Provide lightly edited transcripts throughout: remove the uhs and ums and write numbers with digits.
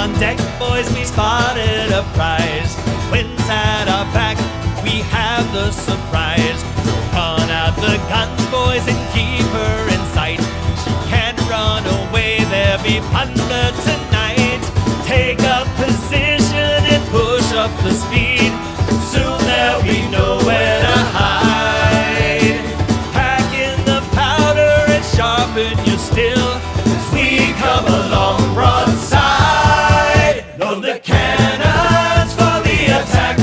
on deck, boys, we spotted a prize. Wind's at our back, we have the surprise. Run out the guns, boys, and keep her in sight. She can't run away, there'll be plunder tonight. Take up position and push up the speed. Soon there'll be nowhere to hide. Pack in the powder and sharpen your steel as we come along broadside. Load the cannons for the attack.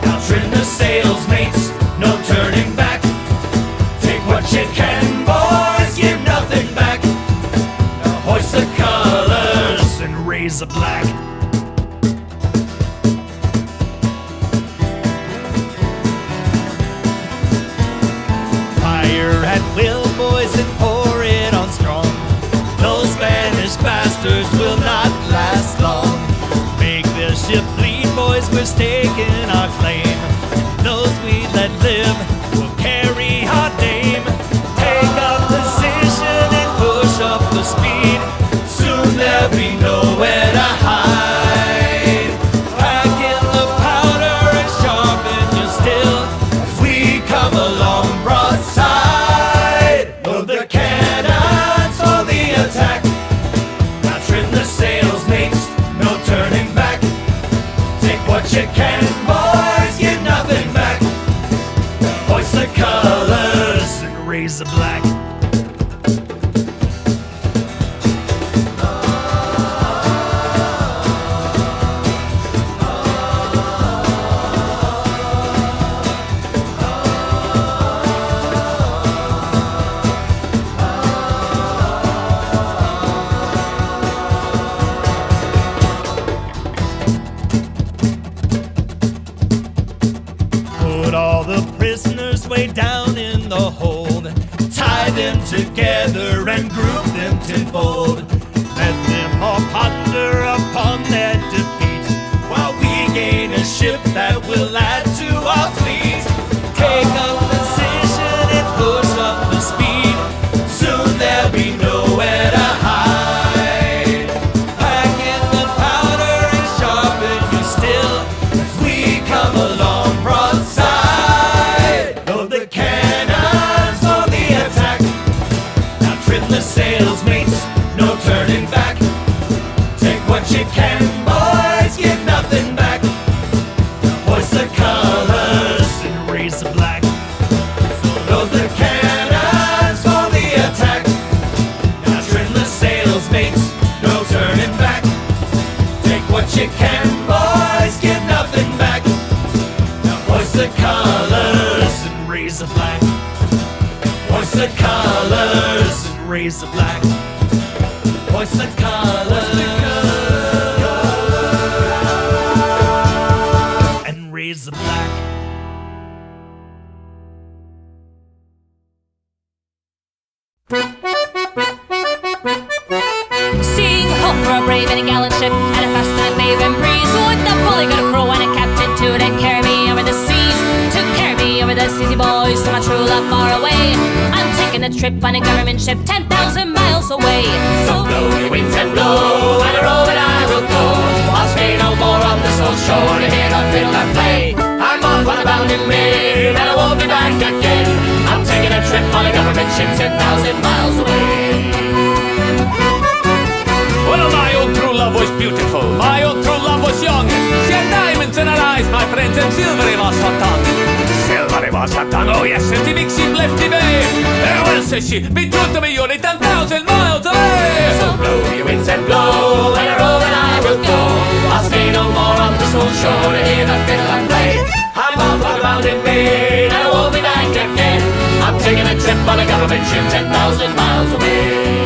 Now trim the sails, mates, no turning back. Take what you can, boys, give nothing back. Now hoist the colors and raise the black. Fire at will, boys, and pour it on strong. Those Spanish bastards will not last long. Make their ship bleed, boys, we're staking our claim. Those we let live will carry our name. Take up position and push up the speed. Soon there'll be nowhere to hide. Pack in the powder and sharpen your steel as we come along broadside. Load the cannons for the attack. Now trim the sails, mates, no turning back. Take what you can, boys, give nothing back. Hoist the colors and raise the black. Put all the prisoners way down in the hold. Tie them together and group them tenfold. Let them all ponder upon their defeat, while we gain a ship that will add to our fleet. Take up position and push up the speed. Soon there'll be nowhere to hide. Pack in the powder and sharpen your steel as we come along broadside. Load the cannons for the attack. Now trim the sails, mates, no turning back. Take what you can, boys, give nothing back. Hoist the colors and raise the black. So load the cannons for the attack. Now trim the sails, mates, no turning back. Take what you can, boys, give nothing back. Now hoist the colors and raise the black. Hoist the colors and raise the black. Hoist the colors and raise the black. Sing ho for a brave and a gallant ship and a fast and waving breeze. With the bully good crew and a captain to take carry me over the seas. To carry me over the seas, boys, to my true love far away. I'm taking a trip on a government ship 10,000 miles away. So blow your winds and blow, and a row and I will go. I'll stay no more on this old shore to hear a fiddle and play. I'm off on a bounding maid, and I won't be back again. I'm taking a trip on a government ship 10,000 miles away. Well, my old true love was beautiful, my old true love was young. She had diamonds in her eyes, my friends, and silvery was her tongue. Silvery was her tongue, oh yes, and the big ship left the bay. Farewell, says she, be true to me, you're 10,000 miles away. So blow your winds and blow, and a row and I will go. I'll stay no more on this old shore to hear the fiddle and play. I'm off on a bounding maid, and I won't be back again. I'm taking a trip on a government ship 10,000 miles away.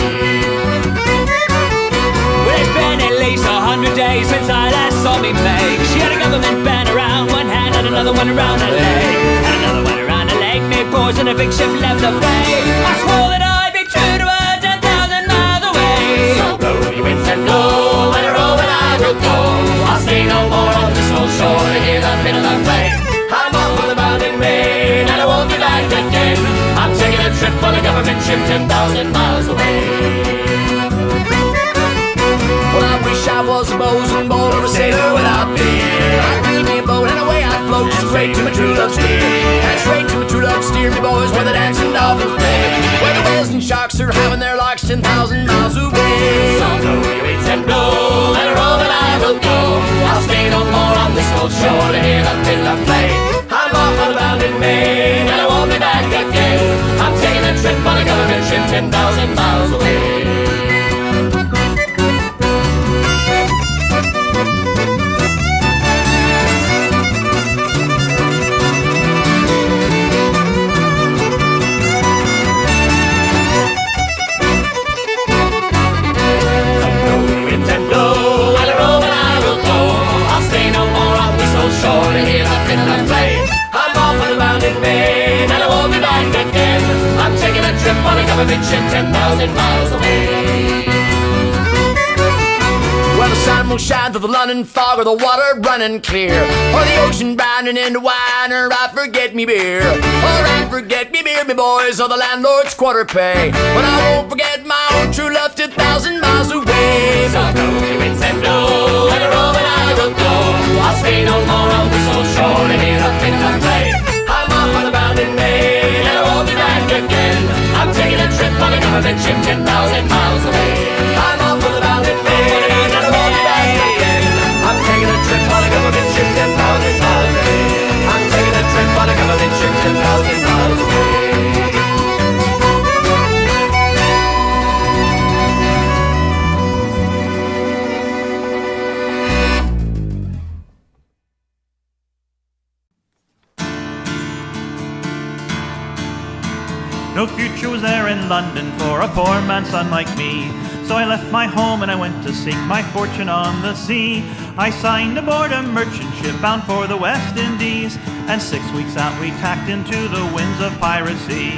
It's been at least 100 days since I last saw me Meg. She had a government band around one hand and another one around her leg. And another one around her leg, made pause and a big ship left the bay. I swore that I'd be true to her 10,000 miles away. So blow your winds and blow, and a row and I will go. I'll stay no more on this old shore to hear the fiddle and play. I'm off on the bounding maid, and I won't be back again. I'm taking a trip on a government ship 10,000 miles away. Well, I wish I was sails the bows and bowl of a sailor without fear. I wheeled me a boat and away I float straight to my true love's steer. And straight to my true love's steer, me boys, where the dancing dolphins play, where the whales and sharks are having their larks 10,000 miles away. So blow your winds and blow, let her roll and I will go. I'll stay no more on this old shore to hear the fiddler play. I'm off on a bounding main and I won't be back again. I'm taking a trip on a government ship 10,000 miles away. Shore to hear the fiddler play. I'm off on a bounding main and I won't be back again. I'm taking a trip on a government ship 10,000 miles away. Well, the sun will shine through the London fog, or the water running clear, or the ocean bounding into wine, or I forget me beer, or I forget me beer, me boys, or the landlord's quarter pay. But I won't forget my own true love 10,000 miles away. So blow your winds and blow, let her roll and I will go. I'll stay no more on this old shore to hear the fiddler play. I'm off on a bounding main and I won't be back again. I'm taking a trip on a government ship 10,000 miles away. I'm off on a bounding main and I won't be back again. I'm taking a trip on a government ship 10,000 miles away. I'm taking a trip on a government ship 10,000 miles away. No future was there in London for a poor man's son like me. So I left my home and I went to seek my fortune on the sea. I signed aboard a merchant ship bound for the West Indies, and 6 weeks out we tacked into the winds of piracy.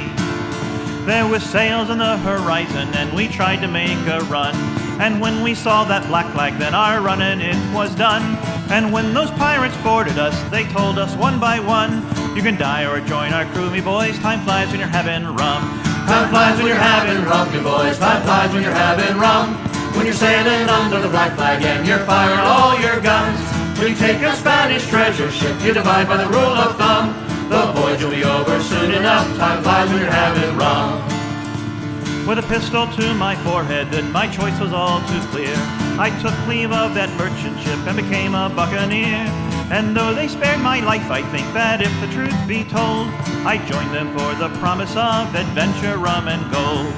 There were sails on the horizon and we tried to make a run, and when we saw that black flag then our running it was done. And when those pirates boarded us they told us one by one, you can die or join our crew, me boys, time flies when you're having rum. Time flies when you're having rum, me boys, time flies when you're having rum. When you're sailing under the black flag and you're firing all your guns. When you take a Spanish treasure ship, you divide by the rule of thumb. The voyage will be over soon enough, time flies when you're having rum. With a pistol to my forehead, then my choice was all too clear. I took leave of that merchant ship and became a buccaneer. And though they spared my life, I think that if the truth be told, I joined them for the promise of adventure, rum and gold.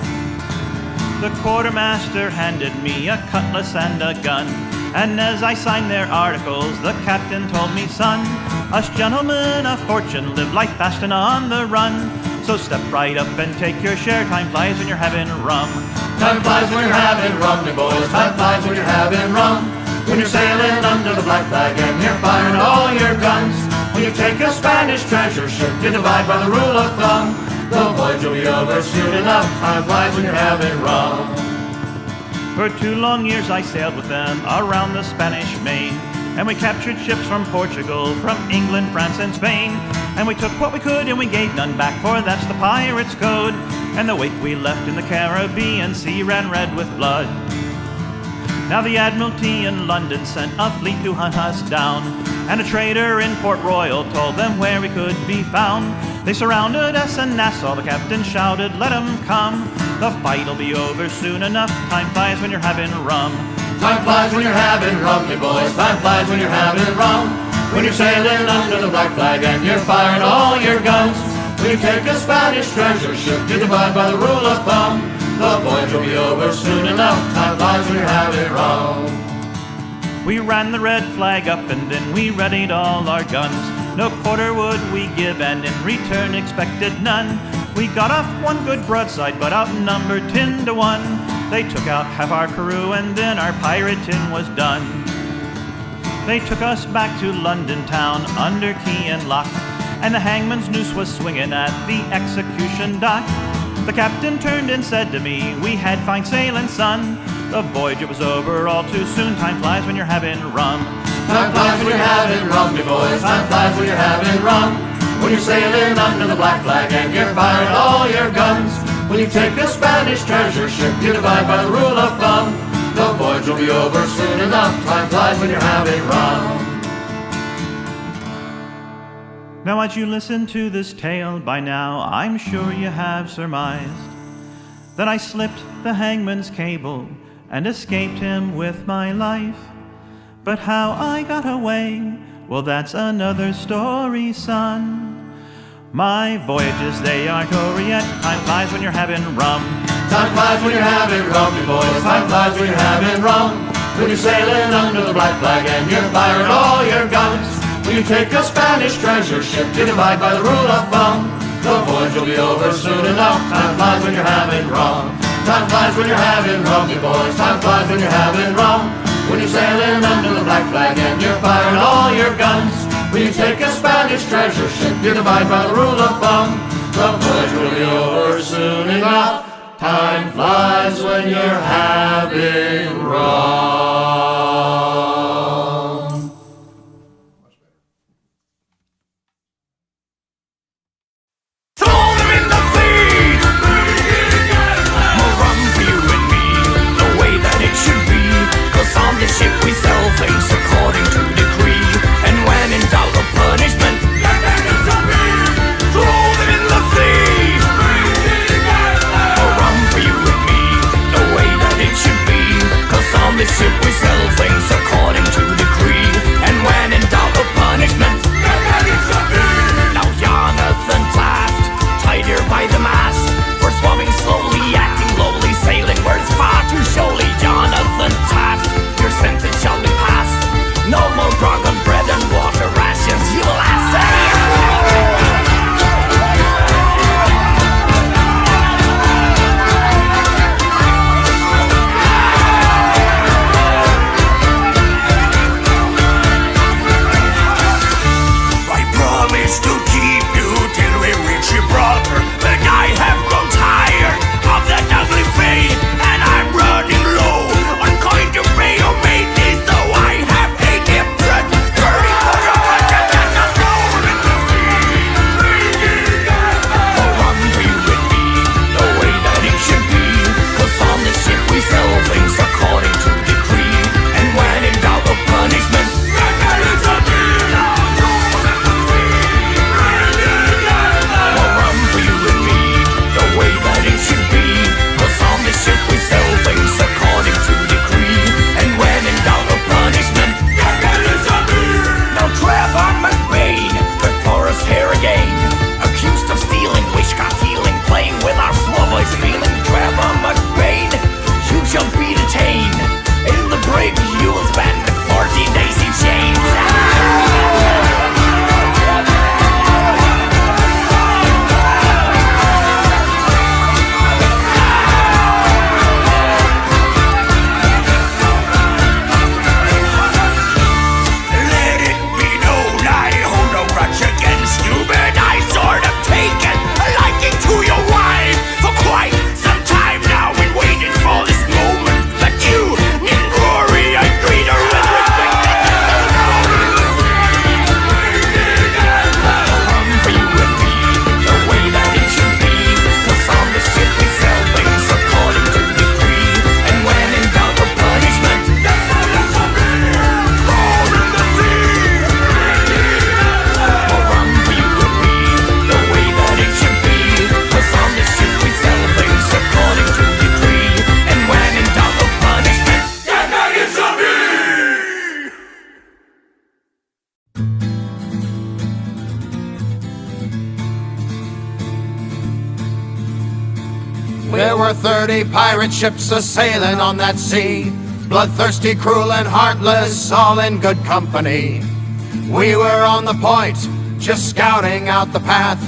The quartermaster handed me a cutlass and a gun, and as I signed their articles, the captain told me, son, us gentlemen of fortune live life fast and on the run. So step right up and take your share, time flies when you're having rum. Time flies when you're having rum, me boys, time flies when you're having rum. When you're sailing under the black flag and you're firing all your guns. When you take a Spanish treasure ship, you divide by the rule of thumb. The voyage will be over soon enough, time flies when you're having rum. For 2 long years I sailed with them around the Spanish Main, and we captured ships from Portugal, from England, France and Spain. And we took what we could and we gave none back, for that's the pirate's code. And the wake we left in the Caribbean Sea ran red with blood. Now the Admiralty in London sent a fleet to hunt us down, and a trader in Port Royal told them where we could be found. They surrounded us in Nassau, the captain shouted, let 'em come. The fight'll be over soon enough, time flies when you're having rum. Time flies when you're having rum, me boys, time flies when you're having rum. When you're sailing under the black flag and you're firing all your guns. When you take a Spanish treasure ship, you divide by the rule of thumb. The voyage will be over soon enough, time flies when you're having rum. We ran the red flag up and then we readied all our guns. No quarter would we give and in return expected none. We got off one good broadside but outnumbered 10 to 1. They took out half our crew and then our pirating was done. They took us back to London town under key and lock, and the hangman's noose was swinging at the execution dock. The captain turned and said to me, we had fine sailing, son. The voyage, it was over all too soon. Time flies when you're having rum. Time flies when you're having rum, me boys. Time flies when you're having rum. When you're sailing under the black flag and you're firing all your guns. When you take a Spanish treasure ship, you divide by the rule of thumb. The voyage voyage will be over soon enough. Time flies when you're having rum. Now as you listen to this tale, by now I'm sure you have surmised that I slipped the hangman's cable and escaped him with my life. But how I got away, well that's another story, son. My voyages, they aren't over yet. Time flies when you're having rum. Time flies when you're having rum, you boys. Time flies when you're having rum. When you're sailing under the black flag and you're firing all your guns. When you take a Spanish treasure ship to divide by the rule of thumb. The voyage will be over soon enough. Time flies when you're having rum. Time flies when you're having rum, you boys. Time flies when you're having rum. When you're sailing under the black flag and you're firing all your guns. When you take a Spanish treasure ship, you divide by the rule of thumb. The voyage will be over soon enough. Time flies when you're having rum. Throw them in the sea! More rum for you and me, the way that it should be. 'Cause on the ship we sell things according to decree. And when in doubt of punishment, throw them in the sea! More rum for you and me, the way that it should be. 'Cause on the ship we sell things according to decree. And when in doubt of punishment, now Jonathan Taft, tied here by the mast, for swabbing slowly, acting lowly, sailing words far too surely. Jonathan Taft, your sentence shall be passed. No more grog on bread and water rations, you will have to. I promise to keep you till we reach Gibraltar, but I have grown tired of that ugly faith, and I'm running low on coin to pay your maintenance, so I have a different 34 in the sea. For rum for you and me, the way that it should be. 'Cause on the ship we sell things according to decree. And when in doubt of punishment, for rum for you and me, the way that it should be. 'Cause on the ship we sell things according to decree. And when in doubt of punishment, now Trevor McBain before us here again, accused of stealing, witchcraft healing, playing with our small boys' feeling. Trevor McBain, you shall be detained. In the brig you will spend 14 days in chains. Let it be known I hold no grudge against you, but I sort of taken a liking to your wife. For quite some time now we waited for this moment, but you, in glory, I greet her with respect. Rum for you and me, the way that it should be. 'Cause on the ship we sell things according to decree. And when in doubt of punishment, throw in the sea. More rum for you and me, the way that it should be. 'Cause on the ship we sell things according to decree. And when in doubt of punishment, There were 30 pirate ships a-sailing on that sea, bloodthirsty, cruel, and heartless, all in good company. We were on the point, just scouting out the path,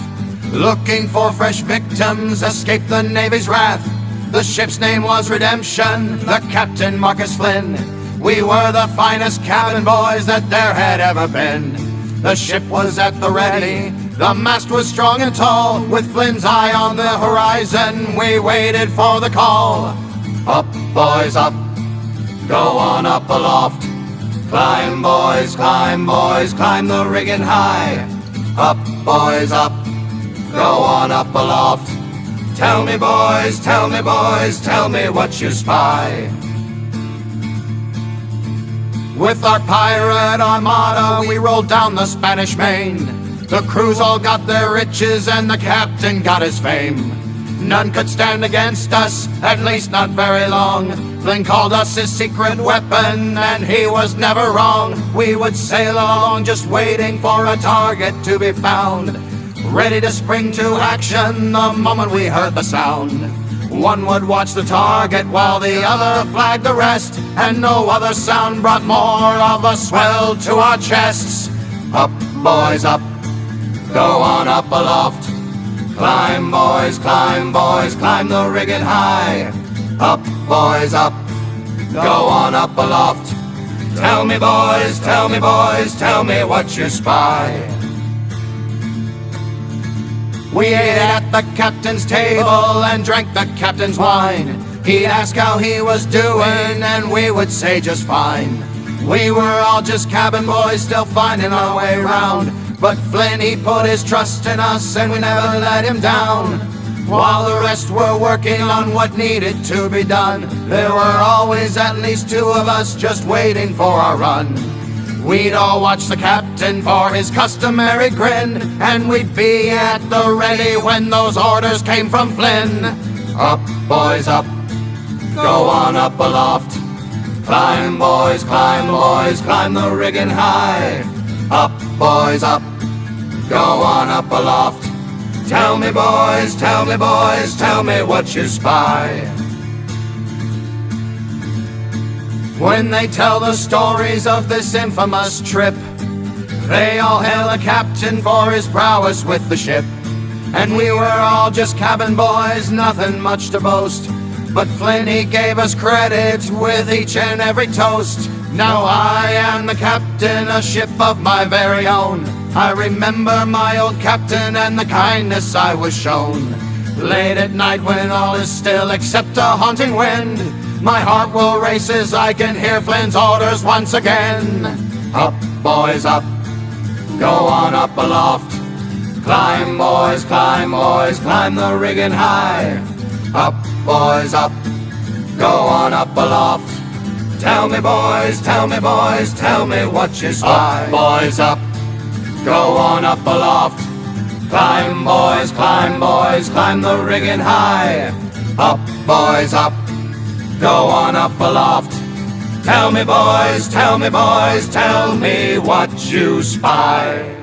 looking for fresh victims, escape the Navy's wrath. The ship's name was Redemption, the captain Marcus Flynn. We were the finest cabin boys that there had ever been. The ship was at the ready, the mast was strong and tall. With Flynn's eye on the horizon, we waited for the call. Up, boys, up, go on up aloft. Climb, boys, climb the rigging high. Up, boys, up, go on up aloft. Tell me, boys, tell me, boys, tell me what you spy. With our pirate armada, we rolled down the Spanish Main. The crews all got their riches and the captain got his fame. None could stand against us, at least not very long. Flynn called us his secret weapon, and he was never wrong. We would sail along just waiting for a target to be found, ready to spring to action the moment we heard the sound. One would watch the target while the other flagged the rest, and no other sound brought more of a swell to our chests. Up, boys, up, go on up aloft. Climb, boys, climb the rigging high. Up, boys, up, go on up aloft. Tell me, boys, tell me, boys, tell me what you spy. We ate at the captain's table and drank the captain's wine. He'd ask how he was doing, and we would say just fine. We were all just cabin boys still finding our way round. But Flynn, he put his trust in us, and we never let him down. While the rest were working on what needed to be done, there were always at least two of us just waiting for our run. We'd all watch the captain for his customary grin, and we'd be at the ready when those orders came from Flynn. Up, boys, up, go on up aloft. Climb, boys, climb the rigging high. Up, boys, up, go on up aloft. Tell me, boys, tell me, boys, tell me what you spy. When they tell the stories of this infamous trip, they all hail the captain for his prowess with the ship. And we were all just cabin boys, nothing much to boast. But Flynn, he gave us credit with each and every toast. Now I am the captain, a ship of my very own. I remember my old captain and the kindness I was shown. Late at night when all is still except a haunting wind, my heart will race as I can hear Flynn's orders once again. Up, boys, up, go on up aloft. Climb, boys, climb the rigging high. Up, boys, up, go on up aloft. Tell me, boys, tell me, boys, tell me what you spy. Up, boys, up, go on up aloft. Climb, boys, climb the rigging high. Up, boys, up, go on up aloft. Tell me, boys, tell me, boys, tell me what you spy.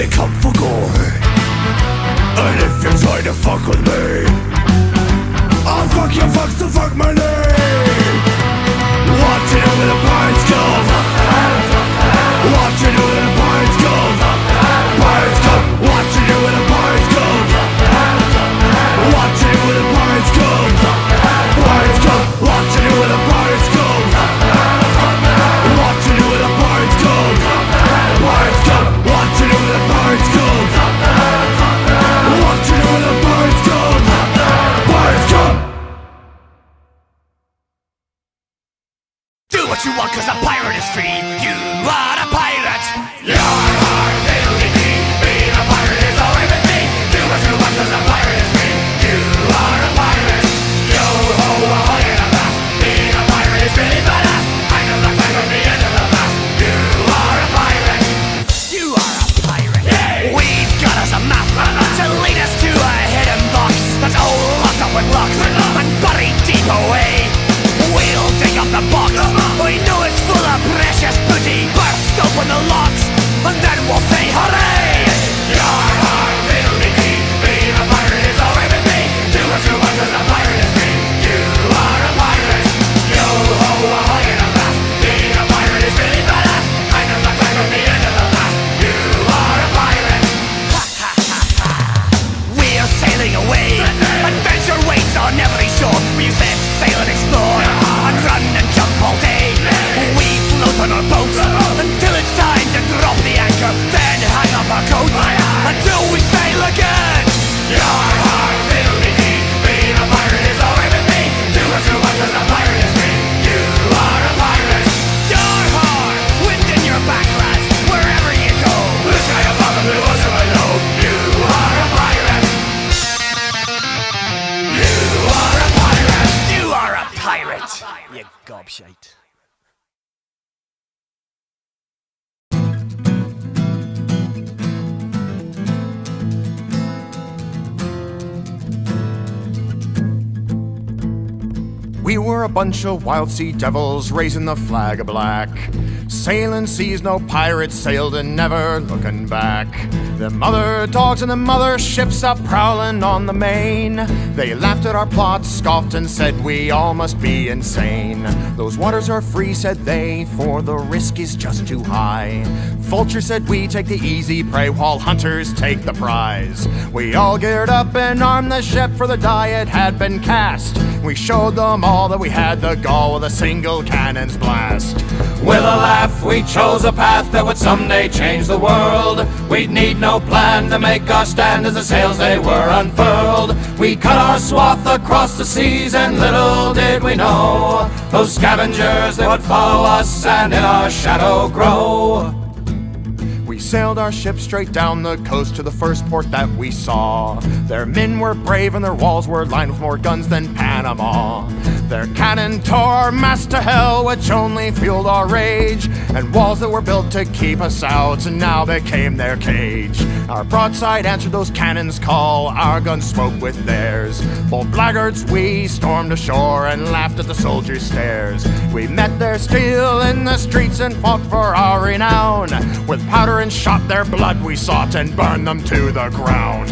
they come for gore. And if you try to fuck with me, I'll fuck your fucks to fuck my name. What you do with a pirate's gold? What you do with a pirate's gold? Pirate's gold. What you do with a pirate's gold? What you do with a pirate's gold? Pirate's gold. What you do with a pirate's gold? What you do with a pirate's gold? Pirate's gold. What you do with a pirate's gold? What you do with a pirate's gold? Pirate's gold. Do what you want, cause a pirate is free. You are a pirate. Your heart will be free. Being a pirate is alright with me. Do what you want, cause a pirate is free. You are a pirate. Yo ho, ahoy in a blast. Being a pirate is really badass. I know the time of the end of the blast. You are a pirate. You are a pirate. Yay. We've got us a map to lead us to a hidden box that's all locked up with locks and buried deep away. We'll dig up the box. We know it's full of precious booty. Burst open the locks, and then we'll say hooray! Your heart will be free. Being a pirate is alright with me. Do what you want, cause a pirate is free. You are a pirate. Yo ho, ahoy in a blast. Being a pirate is really badass. I know the time of the end of the blast. You are a pirate. Ha ha ha ha. We're sailing away. Adventure waits on every shore. We set sail and explore, and run and jump all day. We float on our boats until it's time to drop the anchor, then hang up our coats until we sail again. Your heart will be deep. Being a pirate is alright with me. Do what you want, cause a pirate is free. You are a pirate. Your heart, wind in your back, lads, wherever you go. Blue sky above and blue ocean below. You are a pirate. You are a pirate. You are a pirate. You gobshite. We were a bunch of wild sea devils raising the flag of black. Sailing seas no pirates sailed and never looking back. The mother dogs and the mother ships up prowling on the main. They laughed at our plots, scoffed and said we all must be insane. Those waters are free, said they, for the risk is just too high. Vultures said we take the easy prey while hunters take the prize. We all geared up and armed the ship for the die it had been cast. We showed them all that we had the gall with a single cannon's blast. With a laugh, we chose a path that would someday change the world. We'd need no plan to make our stand as the sails they were unfurled. We cut our swath across the seas, and little did we know those scavengers, they would follow us and in our shadow grow. We sailed our ship straight down the coast to the first port that we saw. Their men were brave and their walls were lined with more guns than Panama. Their cannon tore our masts to hell, which only fueled our rage. And walls that were built to keep us out and now became their cage. Our broadside answered those cannons' call, our guns spoke with theirs. Bold blackguards we stormed ashore and laughed at the soldiers' stares. We met their steel in the streets and fought for our renown. With powder and shot their blood we sought and burned them to the ground.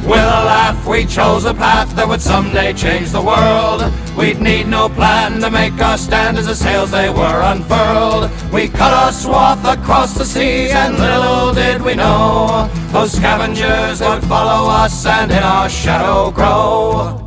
With a laugh, we chose a path that would someday change the world. We'd need no plan to make our stand as the sails they were unfurled. We cut our swath across the seas, and little did we know those scavengers would follow us and in our shadow grow.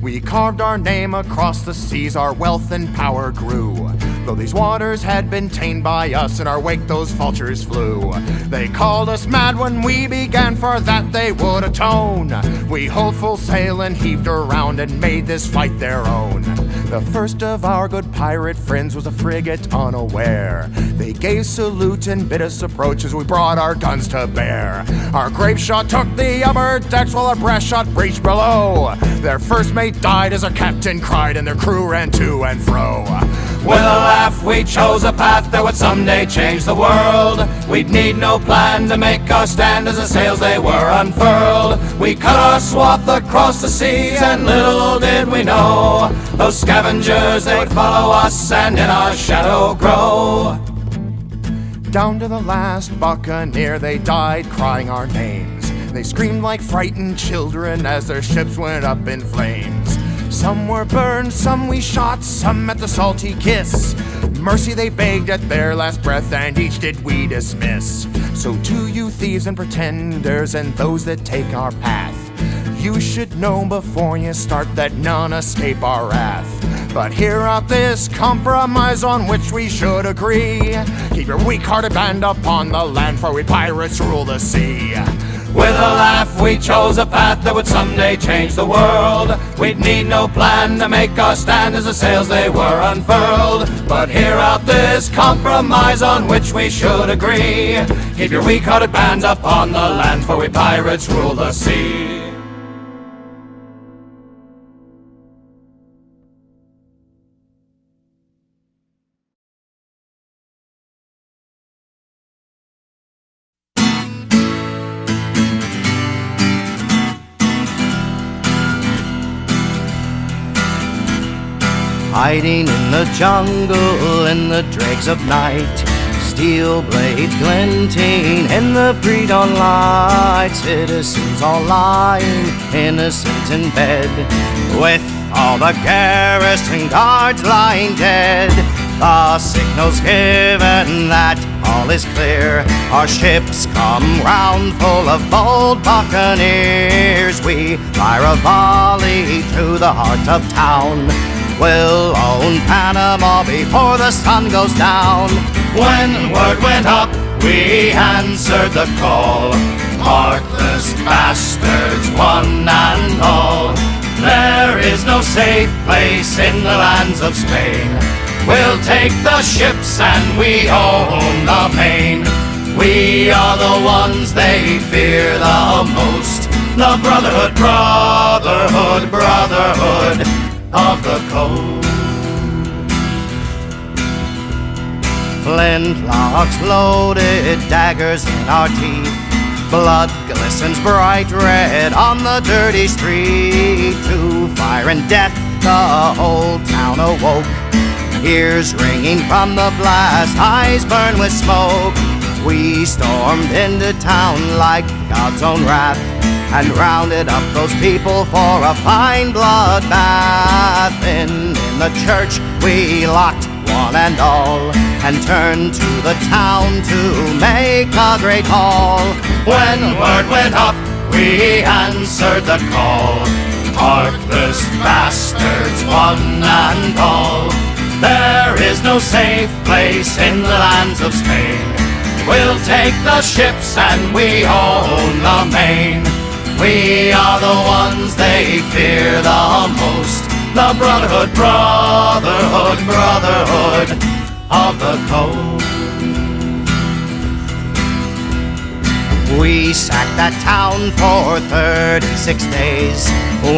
We carved our name across the seas, our wealth and power grew. Though these waters had been tamed by us, in our wake those vultures flew. They called us mad when we began, for that they would atone. We hauled full sail and heaved around and made this fight their own. The first of our good pirate friends was a frigate unaware. They gave salute and bid us approach as we brought our guns to bear. Our grape shot took the upper decks while our brass shot breached below. Their first mate died as our captain cried and their crew ran to and fro. With a laugh, we chose a path that would someday change the world. We'd need no plan to make our stand as the sails they were unfurled. We cut our swath across the seas, and little did we know those scavengers, they would follow us and in our shadow grow. Down to the last buccaneer, they died crying our names. They screamed like frightened children as their ships went up in flames. Some were burned, some we shot, some met the salty kiss. Mercy they begged at their last breath, and each did we dismiss. So to you thieves and pretenders and those that take our path, you should know before you start that none escape our wrath. But hear out this compromise on which we should agree. Keep your weak-hearted band upon the land, for we pirates rule the sea. With a laugh we chose a path that would someday change the world. We'd need no plan to make our stand as the sails they were unfurled. But hear out this compromise on which we should agree. Keep your weak-hearted band upon the land, for we pirates rule the sea. Hiding in the jungle in the dregs of night, steel blades glinting in the pre-dawn light. Citizens all lying innocent in bed, with all the garrison guards lying dead. The signal's given that all is clear. Our ships come round full of bold buccaneers. We fire a volley through the heart of town. We'll own Panama before the sun goes down. When word went up, we answered the call. Heartless bastards, one and all. There is no safe place in the lands of Spain. We'll take the ships and we own the main. We are the ones they fear the most. The Brotherhood, Brotherhood, Brotherhood of the coast. Flintlocks loaded, daggers in our teeth. Blood glistens bright red on the dirty street. To fire and death the whole town awoke. Ears ringing from the blast, eyes burn with smoke. We stormed into town like God's own wrath, and rounded up those people for a fine bloodbath. In the church we locked one and all, and turned to the town to make a great haul. When word went up, we answered the call. Heartless bastards, one and all. There is no safe place in the lands of Spain. We'll take the ships and we own the main. We are the ones they fear the most. The Brotherhood, Brotherhood, Brotherhood of the coast. We sacked that town for 36 days.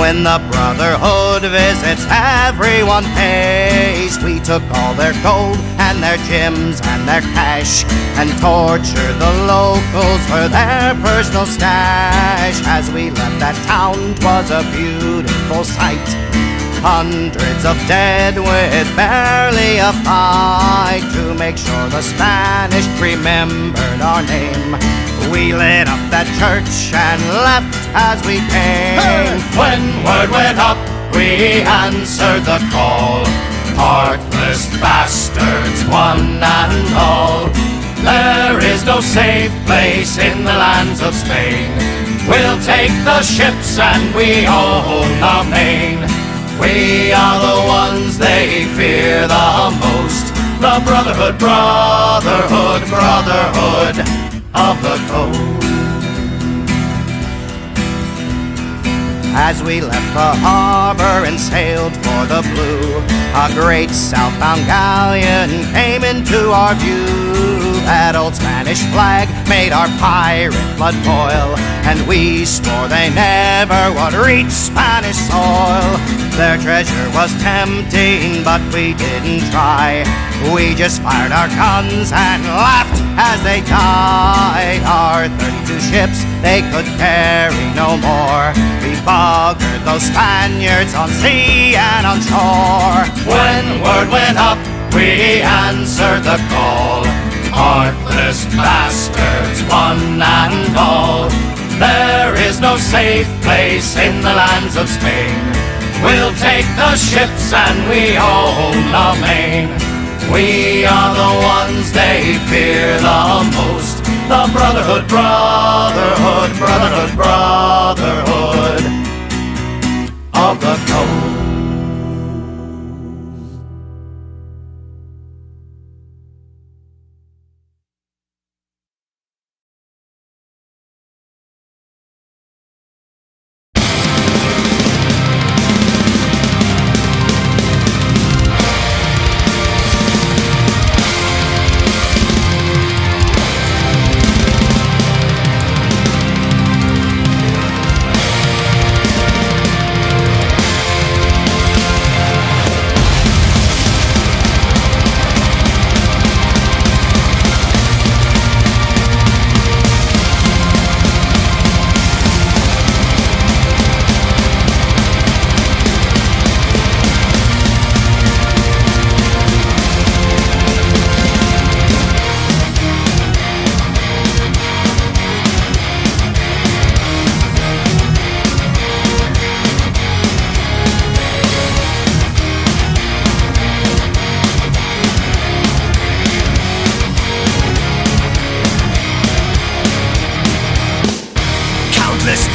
When the Brotherhood visits, everyone pays. We took all their gold and their gems and their cash, and tortured the locals for their personal stash. As we left that town, 'twas a beautiful sight. Hundreds of dead with barely a fight. To make sure the Spanish remembered our name, we lit up that church and left as we came. Hey! When word went up, we answered the call. Heartless bastards, one and all. There is no safe place in the lands of Spain. We'll take the ships and we own the main. We are the ones they fear the most. The Brotherhood, Brotherhood, Brotherhood of the coast. As we left the harbor and sailed for the blue, a great southbound galleon came into our view. That old Spanish flag made our pirate blood boil, and we swore they never would reach Spanish soil. Their treasure was tempting, but we didn't try. We just fired our guns and laughed as they died. Our 32 ships, they could carry no more. We buggered those Spaniards on sea and on shore. When word went up, we answered the call. Heartless traitorous bastards, one and all. There is no safe place in the lands of Spain. We'll take the ships and we own the main. We are the ones they fear the most. The Brotherhood, Brotherhood, Brotherhood, Brotherhood of the Coast.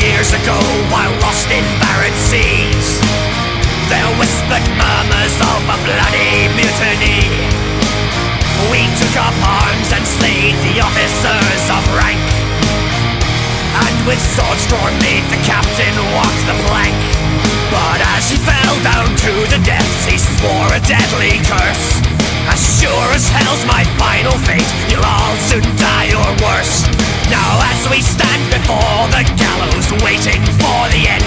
Years ago, while lost in Barret seas, there whispered murmurs of a bloody mutiny. We took up arms and slayed the officers of rank, and with swords drawn made the captain walk the plank. But as he fell down to the depths, he swore a deadly curse. As sure as hell's my final fate, you'll all soon die or worse. Now as we stand before the gallows waiting for the end,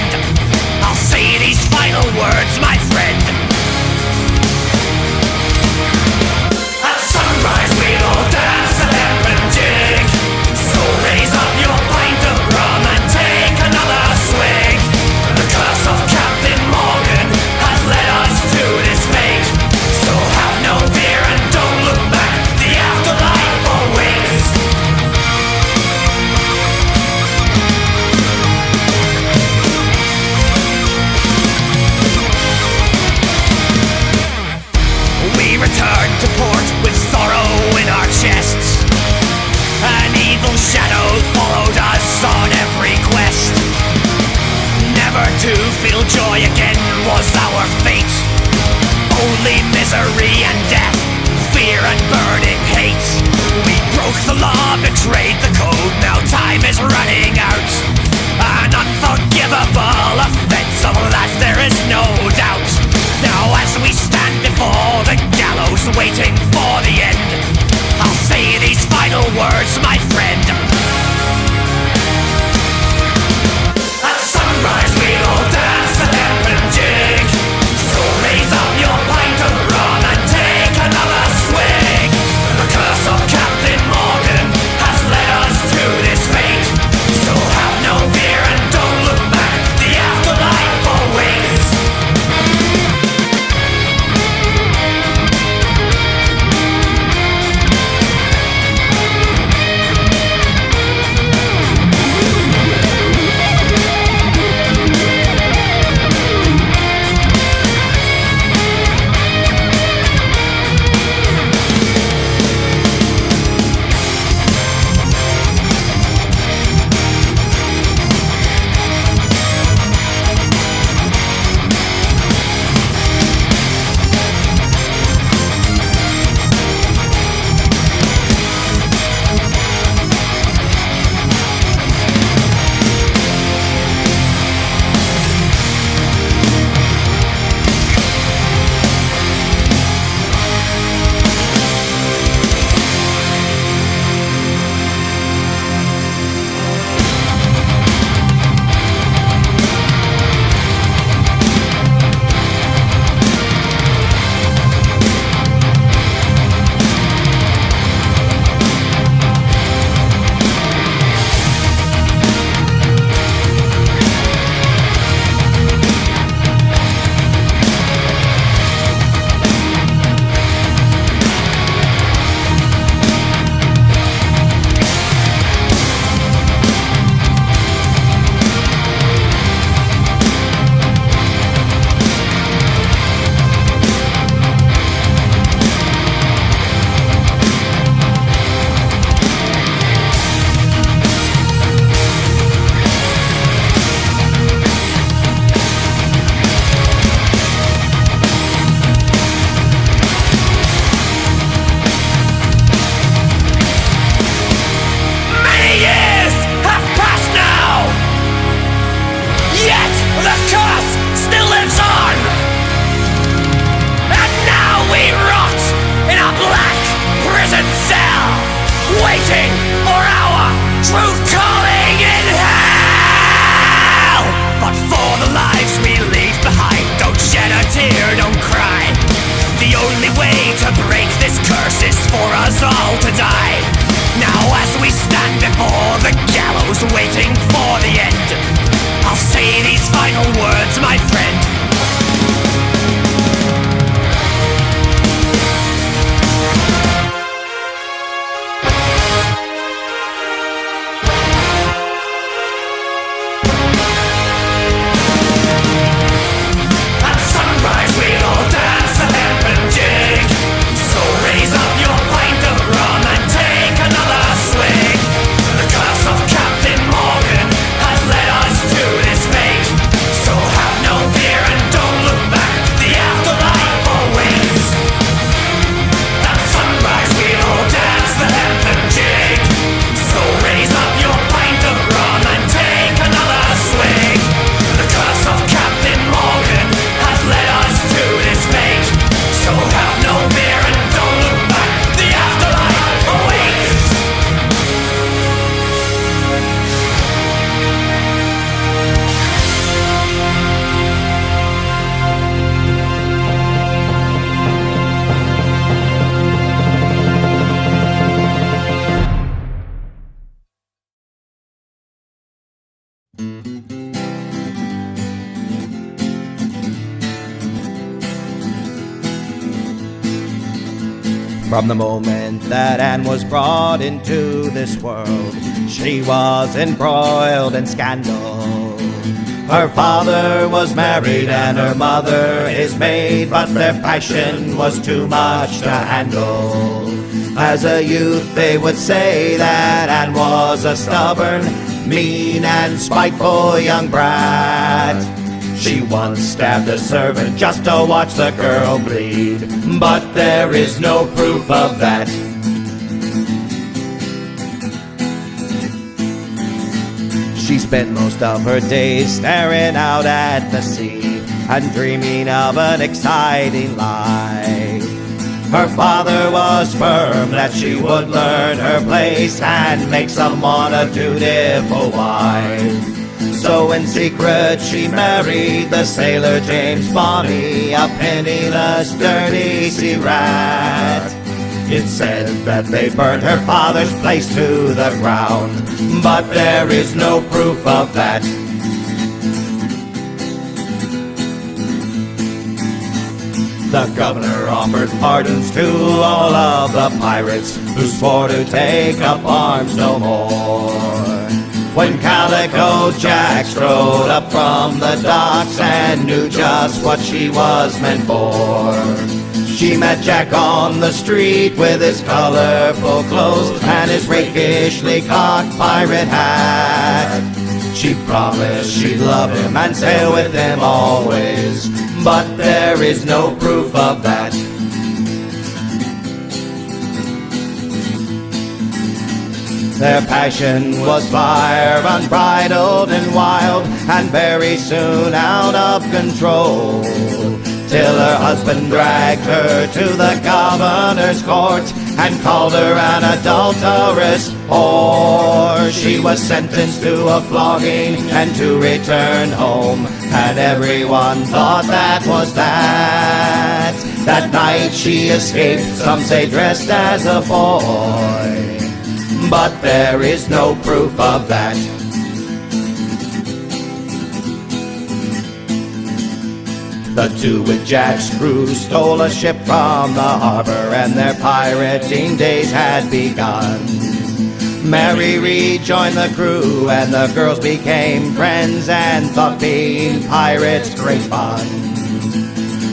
I'll say these final words, my friend. At sunrise we'll all dance the hempen jig, so raise up your pint of rum and take another swig. The curse of Captain Morgan has led us to this fate, so have no fear and don't look back, the afterlife awaits. We returned to port with sorrow in our chests. An evil shadow followed us on every quest. Never to feel joy again was our fate. Only misery and death, fear and burning hate. We broke the law, betrayed the code, now time is running out. An unforgivable offense, of that there is no doubt. Now as we stand before the gallows waiting for the end, I'll say these final words, my friend. At sunrise we'll all dance the hempen jig, so raise up your pint of rum and take another swig. The curse of Captain Morgan has led us to this fate, so have no fear and don't look back, the afterlife awaits. truth calling in hell. But for the lives we leave behind, don't shed a tear, don't cry. The only way to break this curse is for us all to die. Now as we stand before the gallows waiting for the end, I'll say these final words, my friend. At sunrise we'll all dance the hempen jig. So raise up your pint of rum and take another swig. The curse of Captain Morgan has led us to this fate. So have no fear and don't look back, the afterlife awaits. At sunrise we'll all dance the hempen jig. So raise up your pint of rum and take another swig. The curse of Captain Morgan has led us to this fate. So have no fear and don't look back, the afterlife awaits. From the moment that Anne was brought into this world, she was embroiled in scandal. Her father was married and her mother his maid, but their passion was too much to handle. As a youth they would say that Anne was a stubborn, mean and spiteful young brat. She once stabbed a servant just to watch the girl bleed, but there is no proof of that. She spent most of her days staring out at the sea and dreaming of an exciting life. Her father was firm that she would learn her place and make someone a dutiful wife. So in secret she married the sailor James Bonny, a penniless, dirty sea rat. It's said that they burned her father's place to the ground, but there is no proof of that. The governor offered pardons to all of the pirates who swore to take up arms no more. When Calico Jack strode up from the docks and knew just what she was meant for, she met Jack on the street with his colorful clothes and his rakishly cocked pirate hat. She promised she'd love him and sail with him always, but there is no proof of that. Their passion was fire, unbridled and wild, and very soon out of control, till her husband dragged her to the governor's court and called her an adulteress whore. She was sentenced to a flogging and to return home, and everyone thought that was that. That night she escaped, some say dressed as a boy, but there is no proof of that. The two with Jack's crew stole a ship from the harbor, and their pirating days had begun. Mary rejoined the crew, and the girls became friends and thought being pirates great fun.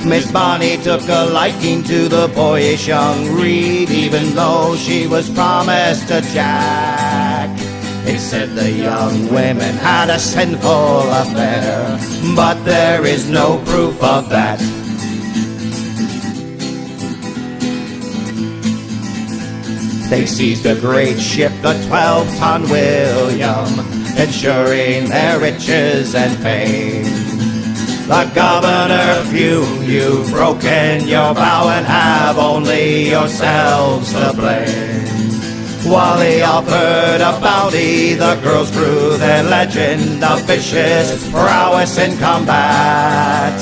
Miss Bonny took a liking to the boyish young reed, even though she was promised a Jack. It said the young women had a sinful affair, but there is no proof of that. They seized a great ship, the 12-ton William, ensuring their riches and fame. The governor fumed, "You've broken your vow and have only yourselves to blame." While he offered a bounty, the girls grew their legend of vicious prowess in combat.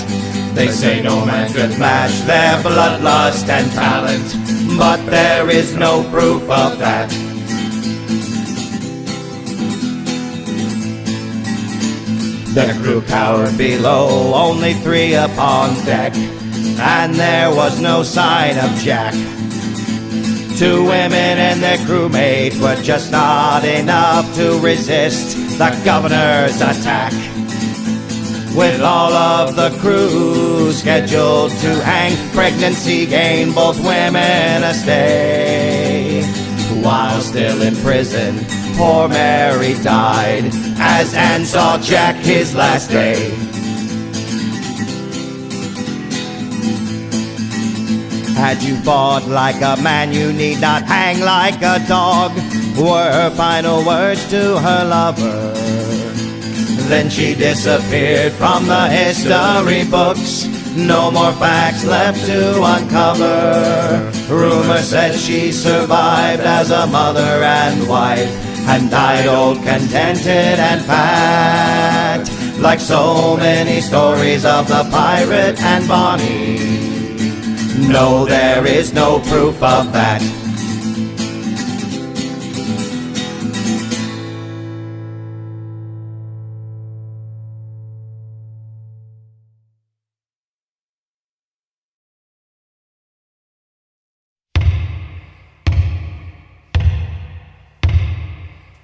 They say no man could match their bloodlust and talent, but there is no proof of that. The crew cowered below, only 3 upon deck, and there was no sign of Jack. 2 women and their crewmate were just not enough to resist the governor's attack. With all of the crew scheduled to hang, pregnancy gained both women a stay. While still in prison, poor Mary died, as Anne saw Jack his last day. Had you fought like a man, you need not hang like a dog, were her final words to her lover. Then she disappeared from the history books, no more facts left to uncover. Rumor said she survived as a mother and wife, and died old, contented, and fat, like so many stories of the pirate and Bonny. No, there is no proof of that.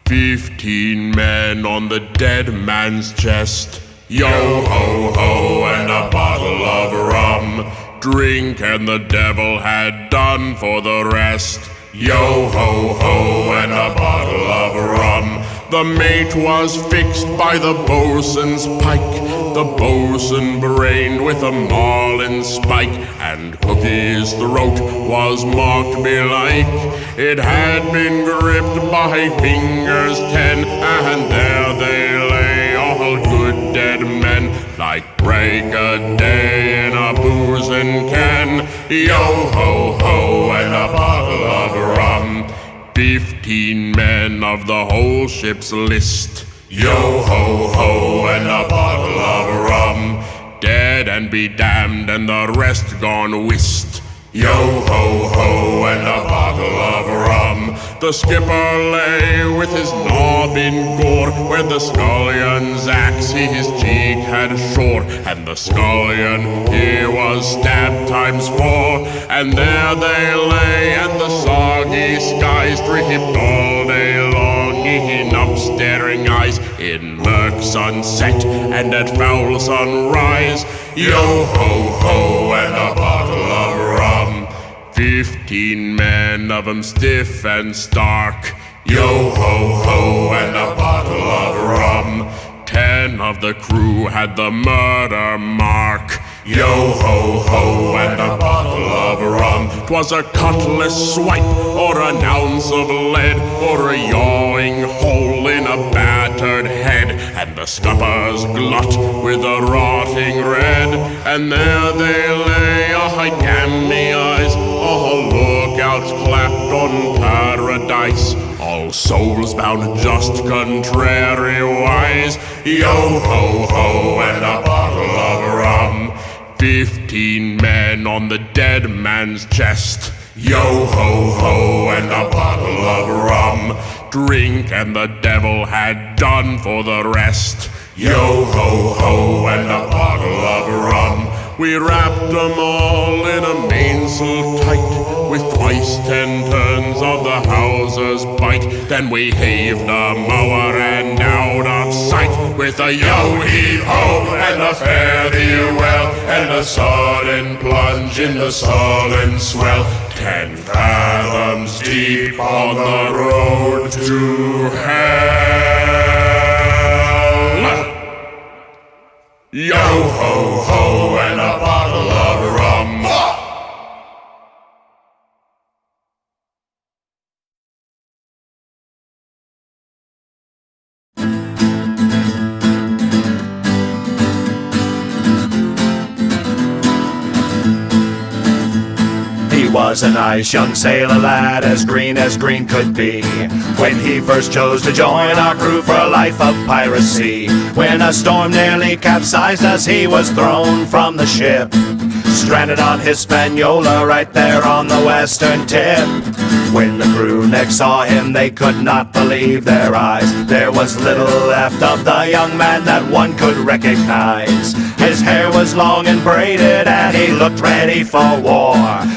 "15 men on the dead man's chest. Yo ho ho and a bottle of rum. Drink and the devil had done for the rest. Yo ho ho and a bottle of rum. The mate was fixed by the boatswain's pike. The boatswain brained with a marlin spike, and Cookie's throat was marked belike. It had been gripped by fingers 10, and there they lay, all good dead men, like break a day in a boozing can. Yo ho ho and a bottle of rum. 15 men of the whole ship's list. Yo ho ho and a bottle of rum. Dead and be damned and the rest gone whist. Yo ho ho and a bottle of rum. The skipper lay with his knob in gore, where the scullion's axe his cheek had shore, and the scullion he was stabbed ×4. And there they lay, and the soggy skies dripped all day long in upstaring eyes, in murk sunset and at foul sunrise. Yo ho ho and a bottle of rum. 15 men of 'em stiff and stark. Yo ho ho and a bottle of rum. 10 of the crew had the murder mark. Yo ho ho and a bottle of rum. 'Twas a cutlass swipe, or an ounce of lead, or a yawing hole in a battered head, and the scuppers glut with a rotting red. And there they lay, I damn me eyes, all lookouts clapped on paradise, all souls bound just contrariwise. Yo ho ho and a bottle of rum. 15 men on the dead man's chest. Yo ho ho and a bottle of rum. Drink and the devil had done for the rest. Yo ho ho and a bottle of rum. We wrapped 'em all in a mainsail tight, with twice 10 turns of the hawser's bight. Then we heaved a mower and out of sight, with a yo-heave-ho and a fare-thee-well, and a sudden plunge in the sullen swell. 10 fathoms deep on the road to hell. Yo ho ho and a bottle of rum. was a nice young sailor lad, as green could be, when he first chose to join our crew for a life of piracy. When a storm nearly capsized us, he was thrown from the ship, stranded on Hispaniola right there on the western tip. When the crew next saw him, they could not believe their eyes. There was little left of the young man that one could recognize. His hair was long and braided, and he looked ready for war.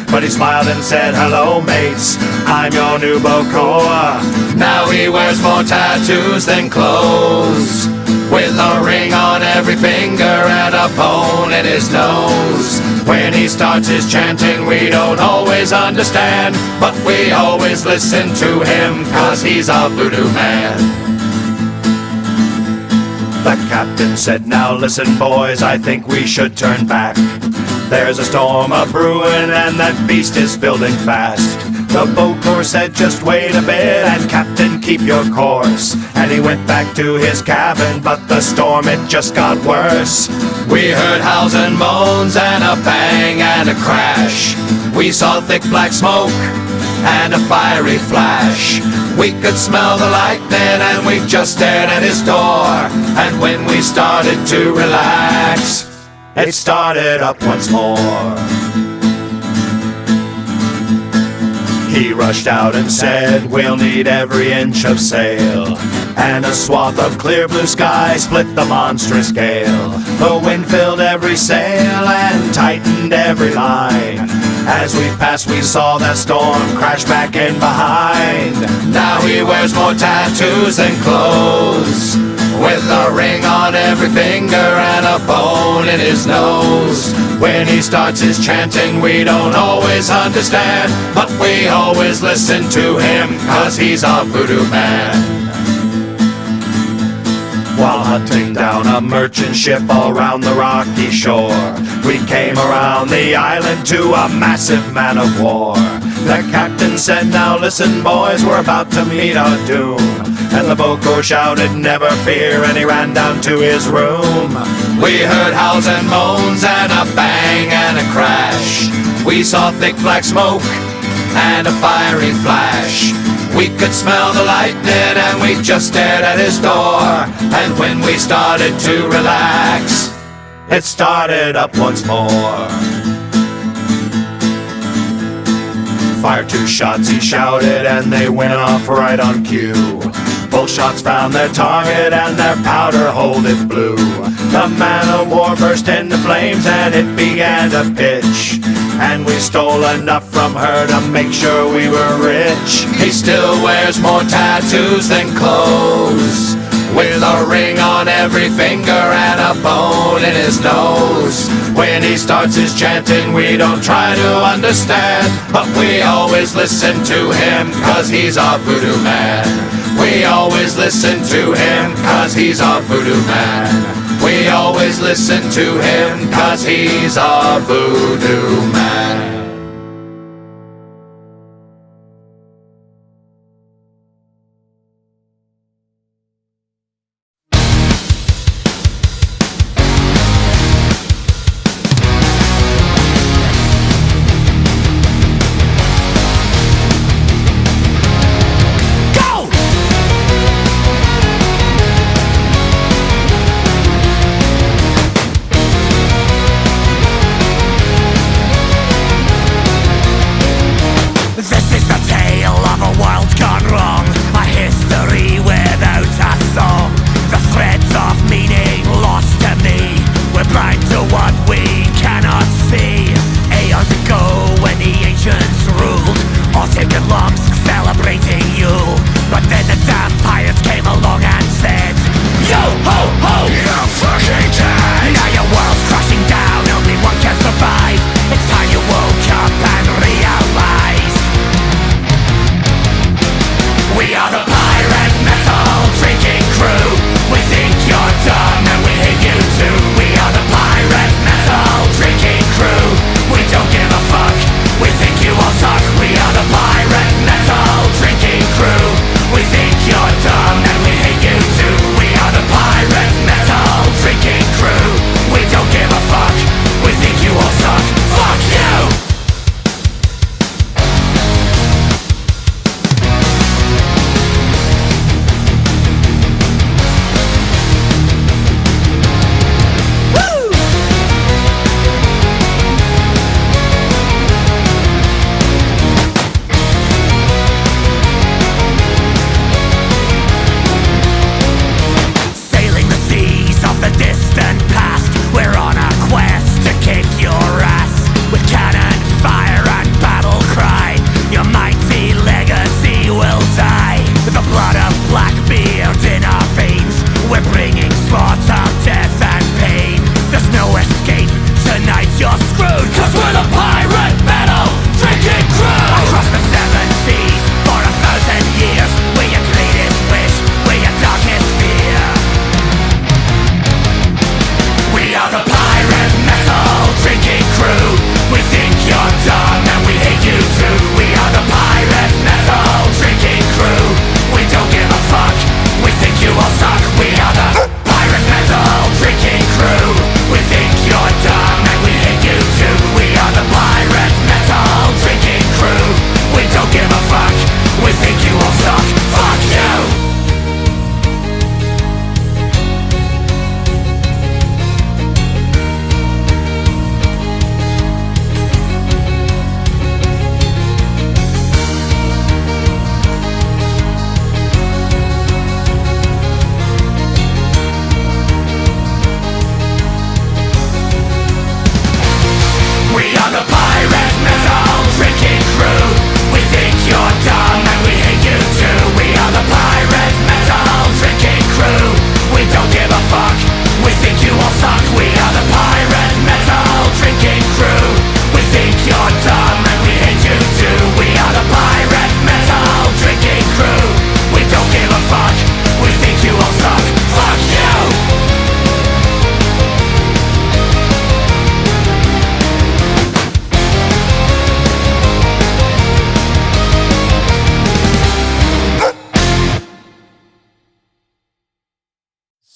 But he smiled and said, "Hello, mates, I'm your new Bokor." Now he wears more tattoos than clothes, with a ring on every finger and a bone in his nose. When he starts his chanting, we don't always understand, but we always listen to him, 'cause he's a voodoo man. The captain said, "Now listen, boys, I think we should turn back. There's a storm a-brewing and that beast is building fast." The Bokor said, "Just wait a bit, and Captain, keep your course." And he went back to his cabin, but the storm, it just got worse. We heard howls and moans and a bang and a crash. We saw thick black smoke and a fiery flash. We could smell the lightning and we just stared at his door. And when we started to relax, it started up once more. He rushed out and said, "We'll need every inch of sail," and a swath of clear blue sky split the monstrous gale. The wind filled every sail and tightened every line. As we passed, we saw that storm crash back in behind. Now he wears more tattoos than clothes, with a ring on every finger and a bone in his nose. When he starts his chanting, we don't always understand, but we always listen to him, 'cause he's a voodoo man. While hunting down a merchant ship all round the rocky shore, we came around the island to a massive man of war. The captain said, "Now listen, boys, we're about to meet our doom." And the Bokor shouted, "Never fear," and he ran down to his room. We heard howls and moans and a bang and a crash. We saw thick black smoke and a fiery flash. We could smell the lightning and we just stared at his door. And when we started to relax, it started up once more. "Fire 2 shots," he shouted, and they went off right on cue. Both shots found their target and their powder hold it blew. The man of war burst into flames and it began to pitch. And we stole enough from her to make sure we were rich. He still wears more tattoos than clothes, with a ring on every finger and a bone in his nose. When he starts his chanting, we don't try to understand, but we always listen to him, 'cause he's a voodoo man. We always listen to him, 'cause he's a voodoo man. We always listen to him, 'cause he's a voodoo man.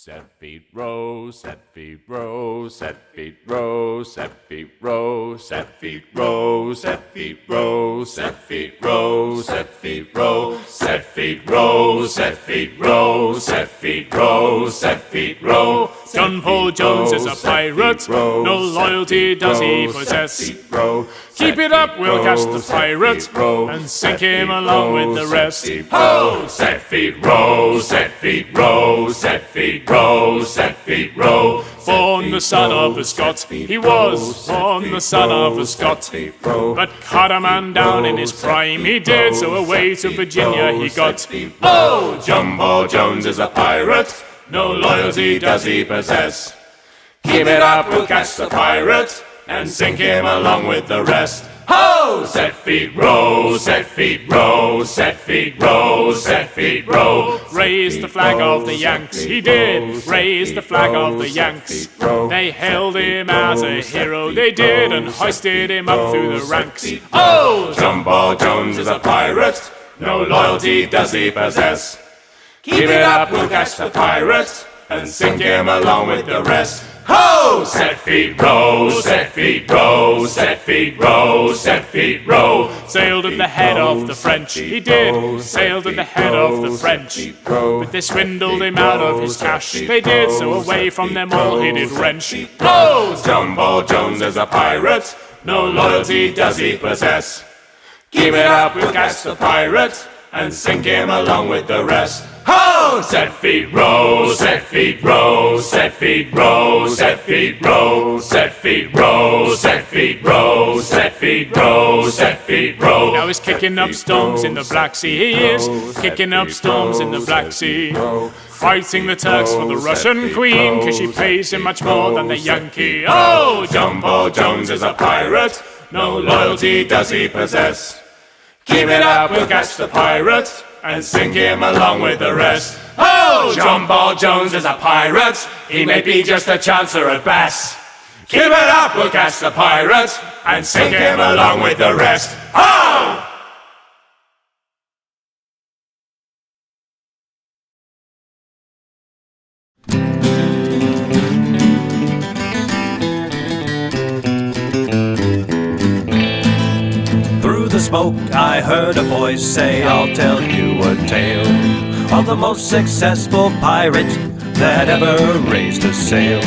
Set feet row, set feet row, set feet row, set feet row, set feet row, set feet row, set feet row, set feet row, set feet row, set feet row, set feet row, set feet row. John Paul Jones is a pirate, no loyalty does he possess. Keep it up, we'll catch the pirate, and sink him along with the rest. Ho! Set feet row, set feet row, set feet row, set feet row. Born the son of a Scot, he was born the son of a Scot. But cut a man down in his prime, he did, so away to Virginia he got. Oh, Jumbo Jones is a pirate, no loyalty does he possess. Keep it up, we'll catch the pirate, and sink him along with the rest. Ho! Set feet row, set feet row, set feet row, set feet row. Raise the flag of the Yanks, he did, raise the flag of the Yanks. They hailed him as a hero, they did, and hoisted him up through the ranks. Oh, Jumbo Jones is a pirate, no loyalty does he possess. Keep it up, we'll catch the pirate, and sink him along with the rest. Ho! Set feet row, set feet row, set feet row, set feet row. Sailed at the head of the French, he did, sailed at the head of the French. But they swindled him out of his cash, they did, so away from them all he did wrench. Oh, Jumbo Jones is a pirate, no loyalty does he possess. Keep it up, we'll catch the pirate, and sink him along with the rest. Ho! Set feet row, set feet row, set feet row, set feet row, set feet row, set feet row, set feet row, set feet row. Now he's kicking up storms in the Black Sea, he is kicking up storms in the Black Sea. Fighting the Turks for the Russian Queen, 'cause she pays him much more than the Yankee. Oh, Jumbo Jones is a pirate, no loyalty does he possess. Keep it up, we'll catch the pirate, and sink him along with the rest. Oh, Jumbo Jones is a pirate, he may be just a chancer at best. Keep it up, we'll catch the pirate, and sink him along with the rest. Oh! The smoke, I heard a voice say, I'll tell you a tale of the most successful pirate that ever raised a sail.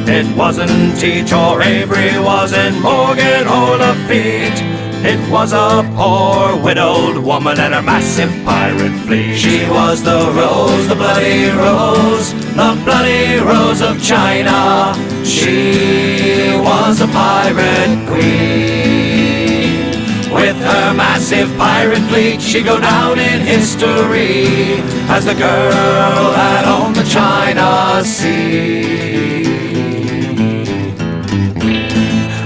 It wasn't Teach or Avery, wasn't Morgan or Lafitte. It was a poor widowed woman and her massive pirate fleet. She was the Rose, the bloody Rose, the bloody Rose of China. She was a pirate queen. With her massive pirate fleet, she'd go down in history as the girl that owned the China Sea.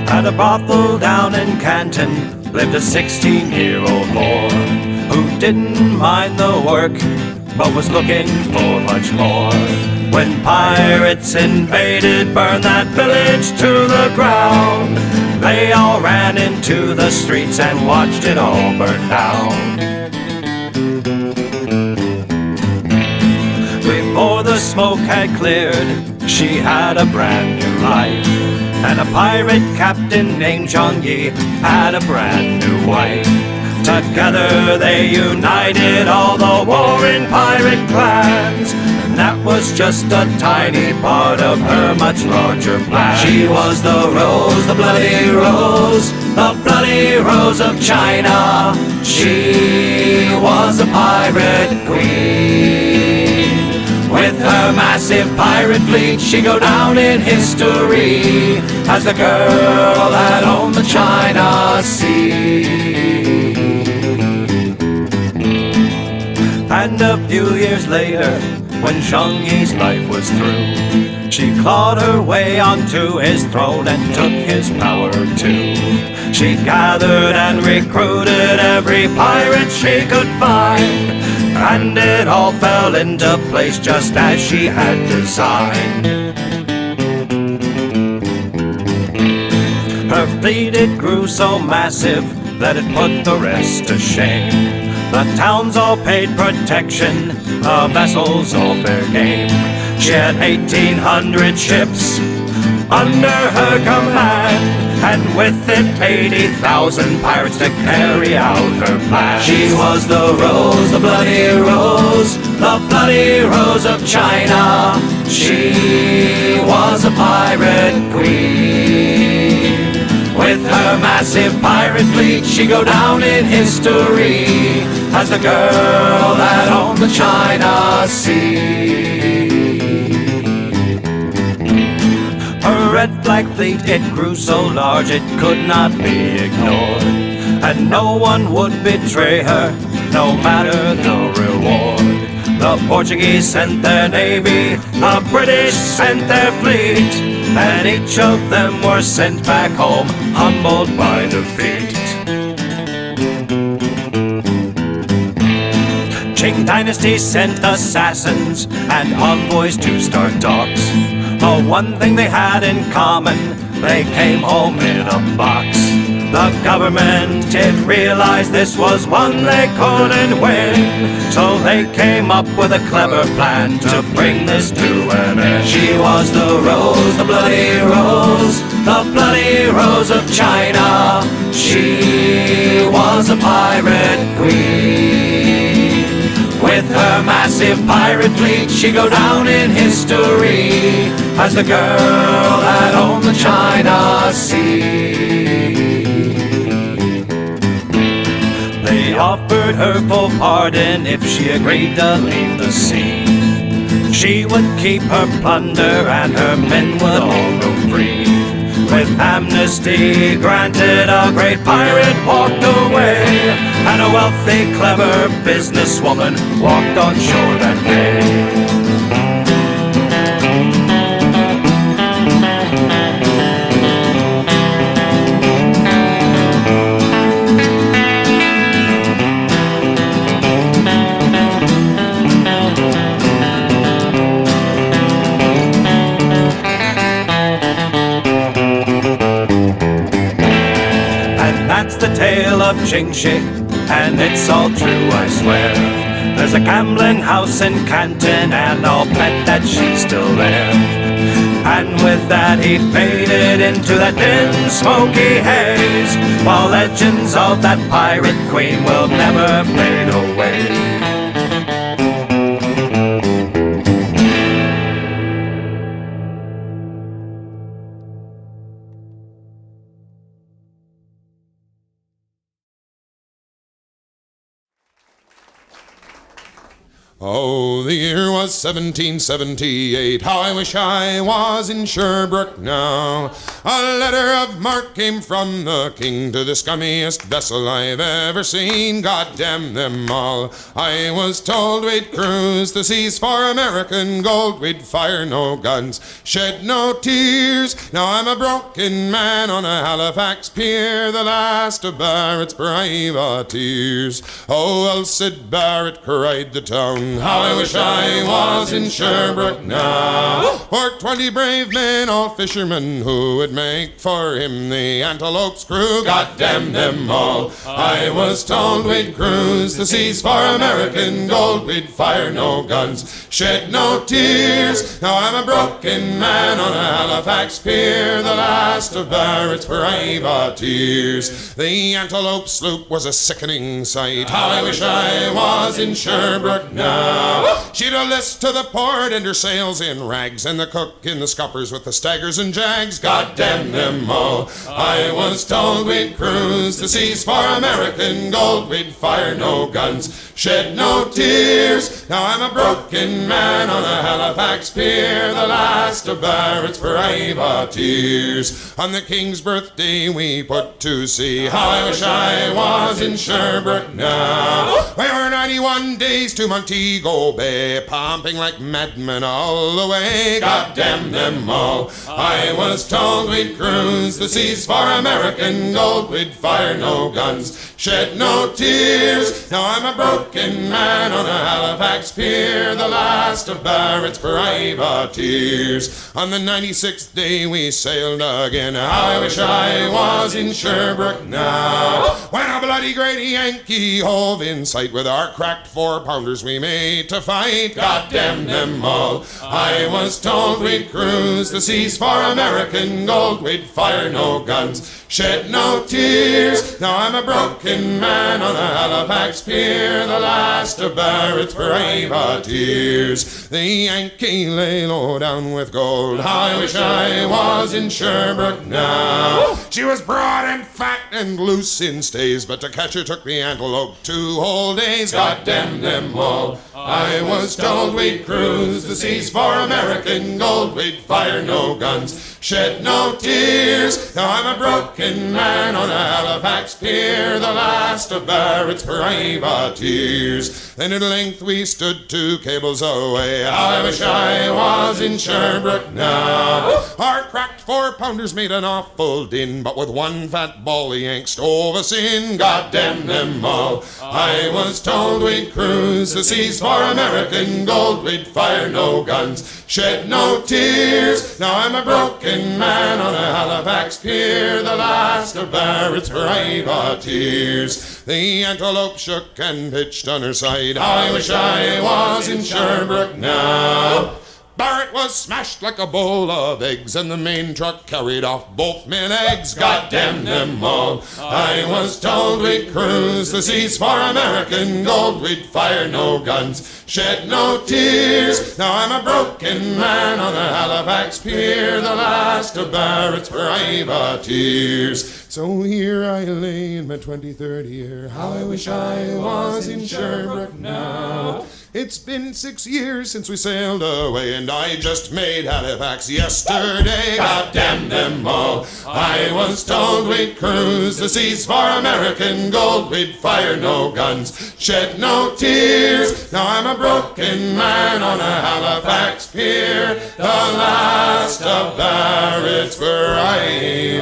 At a brothel down in Canton lived a 16-year-old boy who didn't mind the work but was looking for much more. When pirates invaded, burned that village to the ground, they all ran into the streets and watched it all burn down. Before the smoke had cleared, she had a brand new life, and a pirate captain named Zhang-Yi had a brand new wife. Together they united all the warring pirate clans, and that was just a tiny part of her much larger plan. She was the Rose, the bloody Rose, the bloody Rose of China. She was a pirate queen. With her massive pirate fleet, she'd go down in history as the girl that owned the China Sea. And a few years later, when Zhang-Yi's life was through, she clawed her way onto his throne and took his power too. She gathered and recruited every pirate she could find, and it all fell into place just as she had designed. Her fleet, it grew so massive that it put the rest to shame. The towns all paid protection, the vessels all fair game. She had 1,800 ships under her command, and with it 80,000 pirates to carry out her plan. She was the Rose, the bloody Rose, the bloody Rose of China. She was a pirate queen. With her massive pirate fleet, she'd go down in history as the girl that owned the China Sea. Her red flag fleet, it grew so large it could not be ignored, and no one would betray her, no matter the reward. The Portuguese sent their navy, the British sent their fleet, and each of them were sent back home, humbled by defeat. Qing Dynasty sent assassins and envoys to start talks. The one thing they had in common, they came home in a box. The government did realize this was one they couldn't win, so they came up with a clever plan to bring this to an end. She was the Rose, the bloody Rose, the bloody Rose of China. She was a pirate queen. With her massive pirate fleet, she'd go down in history as the girl that owned the China Sea. They offered her full pardon if she agreed to leave the sea. She would keep her plunder and her men would all go free. With amnesty granted, a great pirate walked away, and a wealthy, clever businesswoman walked on shore that day. The tale of Shanghaied, and it's all true, I swear. There's a gambling house in Canton, and I'll bet that she's still there. And with that he faded into that dim, smoky haze, while legends of that pirate queen will never fade away. Oh, the year was 1778. How I wish I was in Sherbrooke now. A letter of marque came from the king to the scummiest vessel I've ever seen. God damn them all. I was told we'd cruise the seas for American gold. We'd fire no guns, shed no tears. Now I'm a broken man on a Halifax pier, the last of Barret's privateers. Oh, well, said Barret, cried the town, how I wish I was in Sherbrooke now. For 20 brave men, all fishermen, who would make for him the Antelope's crew. God damn them all. I was told we'd cruise the seas for American gold. We'd fire no guns, shed no tears. Now I'm a broken man on a Halifax pier, the last of Barret's privateers. The Antelope sloop was a sickening sight. How I wish I was in Sherbrooke now. She'd a list to the port and her sails in rags, and the cook in the scuppers with the staggers and jags. God damn them all. I was told we'd cruise the seas for American gold. We'd fire no guns, shed no tears. Now I'm a broken man on a Halifax pier, the last of Barret's privateers. On the King's birthday we put to sea. How I wish I was in Sherbrooke now. We were 91 days to Montego Bay, pumping like madmen all the way. God damn them all. I was told we'd cruise the seas for American gold. We'd fire no guns, shed no tears. Now I'm a broken man on a Halifax pier, the last of Barret's privateers. On the 96th day we sailed again. How I wish I was in Sherbrooke now. When a bloody great Yankee hove in sight, with our cracked 4-pounders we made to fight. fate, goddamn them all. I was told we'd cruise the seas for American gold, we'd fire no guns, shed no tears. Now I'm a broken man on a Halifax pier, the last of Barret's privateers. The Yankee lay low down with gold, I wish I was in Sherbrooke now. She was broad and fat and loose in stays, but to catch her took the Antelope 2 whole days. Goddamn them all. I was told we'd cruise the seas for American gold, we'd fire no guns, shed no tears. Now I'm a broken man on a Halifax pier, the last of Barret's privateers. Then at length we stood 2 cables away, I wish I was in Sherbrooke now. Our cracked 4-pounders made an awful din, but with one fat ball the Yanks stove us in. Goddamn them all. I was told we'd cruise the seas for American gold, we'd fire no guns, shed no tears. Now I'm a broken man on a Halifax pier, the last of Barret's privateers. The Antelope shook and pitched on her side, I wish I was in Sherbrooke now. Barret was smashed like a bowl of eggs, and the main truck carried off both men eggs. Goddamn them all. I was told we'd cruise the seas for American gold, we'd fire no guns, shed no tears. Now I'm a broken man on a Halifax pier, the last of Barret's privateers. So here I lay in my 23rd year, how I wish I was in Sherbrooke now. It's been 6 years since we sailed away, and I just made Halifax yesterday. Goddamn them all. I was told we'd cruise the seas for American gold, we'd fire no guns, shed no tears. Now I'm a broken man on a Halifax pier, the last of Barret's privateers.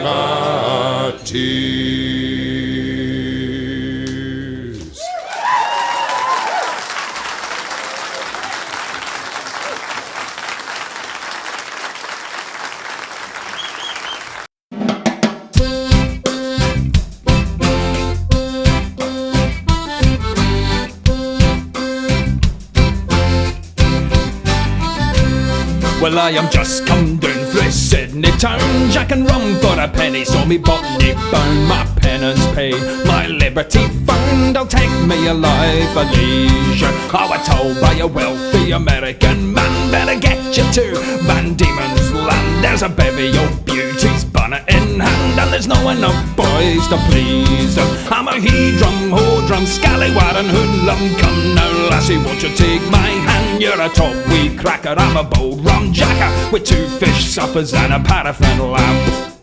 Well, I am just come down from Sydney town, Jack and rum for a penny, so me botany bound, my penance paid, my liberty found. I'll take me a life of leisure. I was told by a wealthy American man, better get you to Van Diemen's Land. There's a bevy of beauties, bonnet in hand, and there's no enough boys to please them. I'm a he-drum, ho-drum, scallywag and hoodlum. Come now, lassie, won't you take my hand? You're a top wee cracker, I'm a bold Rumjacker with 2 fish suppers and a paraffin lamp.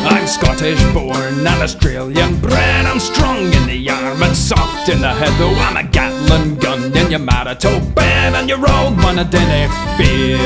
I'm Scottish born and Australian bred. I'm strong in the arm and soft in the head, though I'm a Gatling gun in your marital bed, and your old one I didn't fear.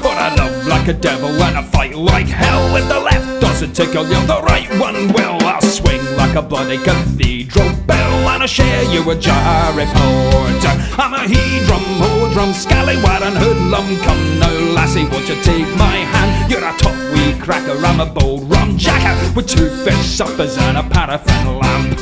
But I love like a devil and I fight like hell. If the left doesn't tickle you, the right one will. I'll swing like a bloody cathedral bell, and I'll share you a jar report. I'm a he-drum, ho-drum, scallywag and hoodlum. Come now, lassie, won't you take my hand? You're a top wee cracker, I'm a bold Rumjacker with 2 fish suppers and a paraffin lamp.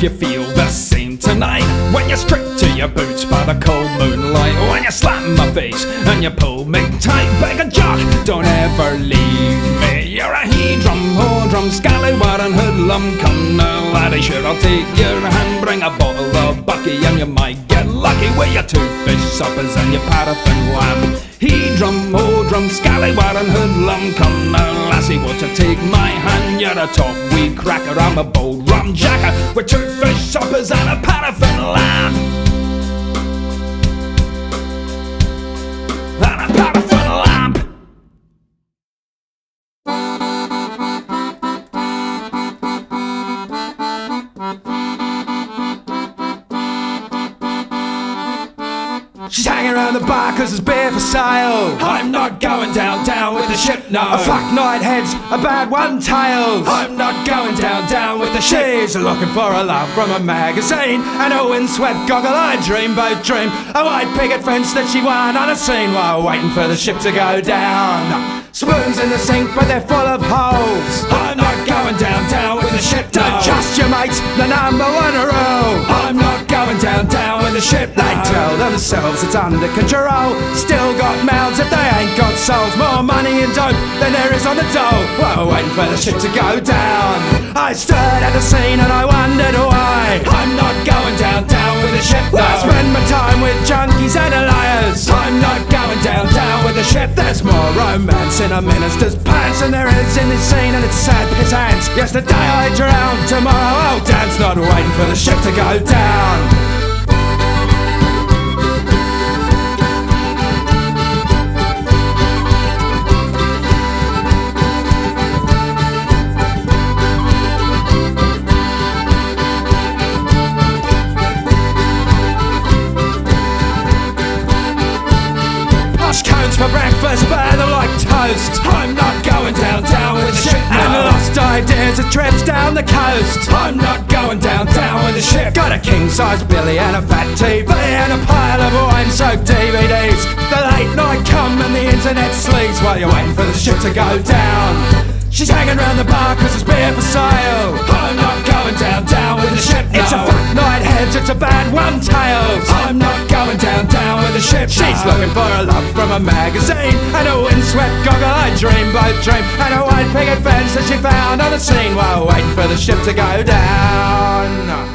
You feel the same tonight when you strip to your boots by the cold moonlight, when you slap my face and you pull me tight. Beg a jock, don't ever leave me. You're a he-drum, ho-drum, scallywag and hoodlum. Come now, laddie, sure I'll take your hand. Bring a bottle of Bucky and you might get lucky with your 2 fish suppers and your paraffin lamp. He-drum, ho-drum, scallywag and hoodlum. Come now, lassie, won't you take my hand? You're a top wee cracker, I'm a bold Rumjacker with 2 fish suppers and a paraffin lamp. And a paraffin lamp. She's hanging around the bar cause there's beer for sale. I'm not going down with the ship, no. A fuck nighthead's a bad one-tailed. I'm not going down with the ship. She's looking for a love from a magazine and a windswept goggle-eyed dreamboat dream. A white picket fence that she won on a scene while waiting for the ship to go down. Spoons in the sink but they're full of holes. I'm not going down with the ship, no. Don't trust your mates, the number one rule. I'm not going down with the ship, no. They tell themselves it's under control. Still got mouths if they ain't got souls. More money and dope than there is on the dole. While waiting for the ship to go down, I stared at the scene and I wondered why. I'm not going down with the ship, no. I spend my time with junkies and liars. I'm not going down with the ship. There's more romance in a minister's pants than there is in this scene, and it's sad piss hands. Yesterday I drowned, tomorrow I'll dance. Not waiting for the ship to go down. For breakfast, burn them like toast. I'm not going down with the ship, no. And lost ideas of trips down the coast. I'm not going down with the ship. Got a king-size billy and a fat TV and a pile of wine-soaked DVDs. The late night come and the internet sleeps while you're waiting for the ship to go down. She's hanging around the bar cause there's beer for sale. I'm not going down with the ship, no. It's a fuck nightheads, it's a bad one-tailed. I'm not going down with the ship, no. She's looking for a love from a magazine and a windswept goggle-eyed dreamboat dream and a white picket fence that she found on the scene while waiting for the ship to go down.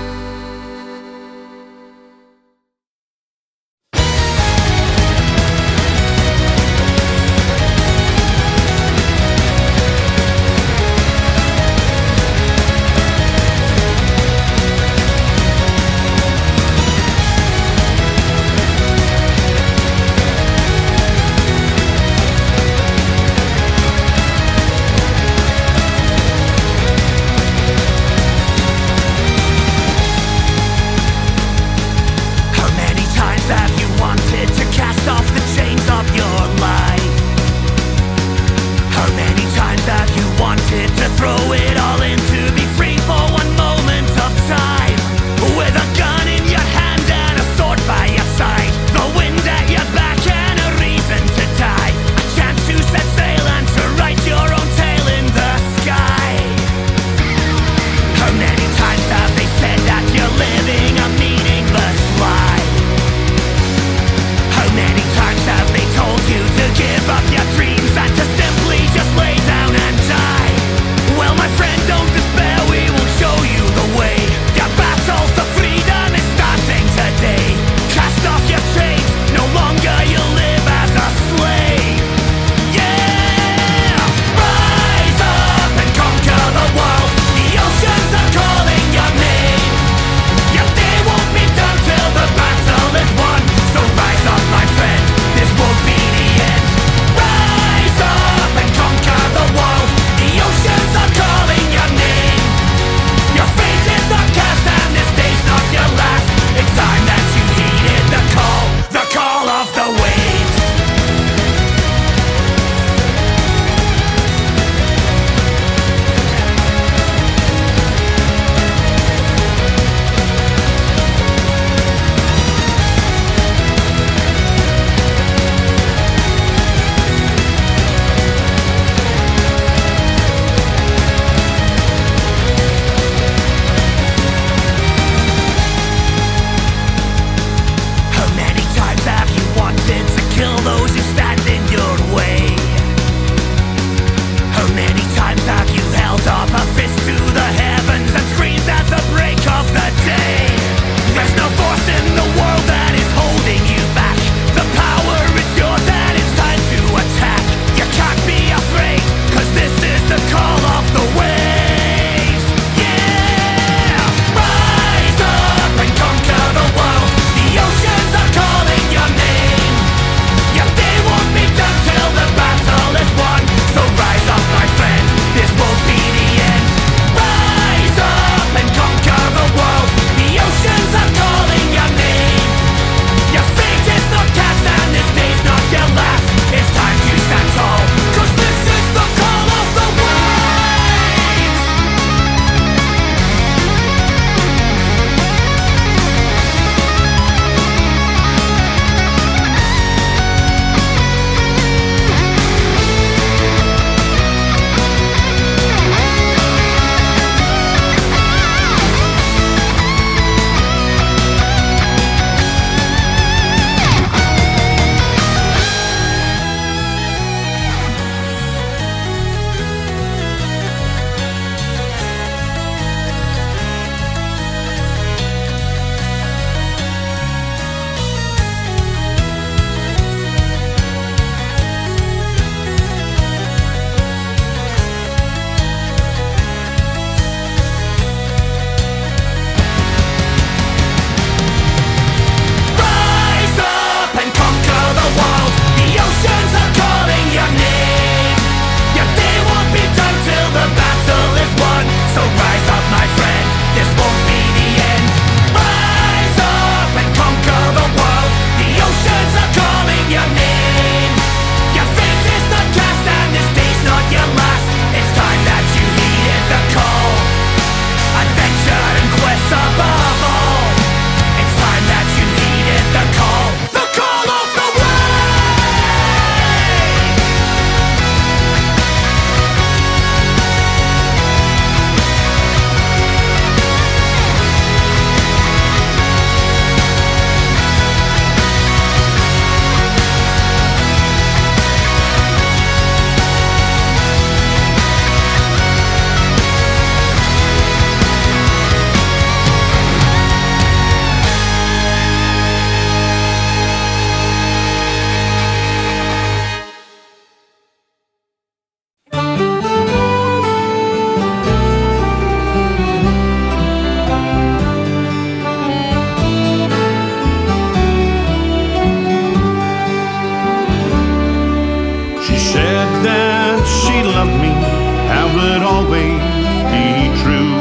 would always be true.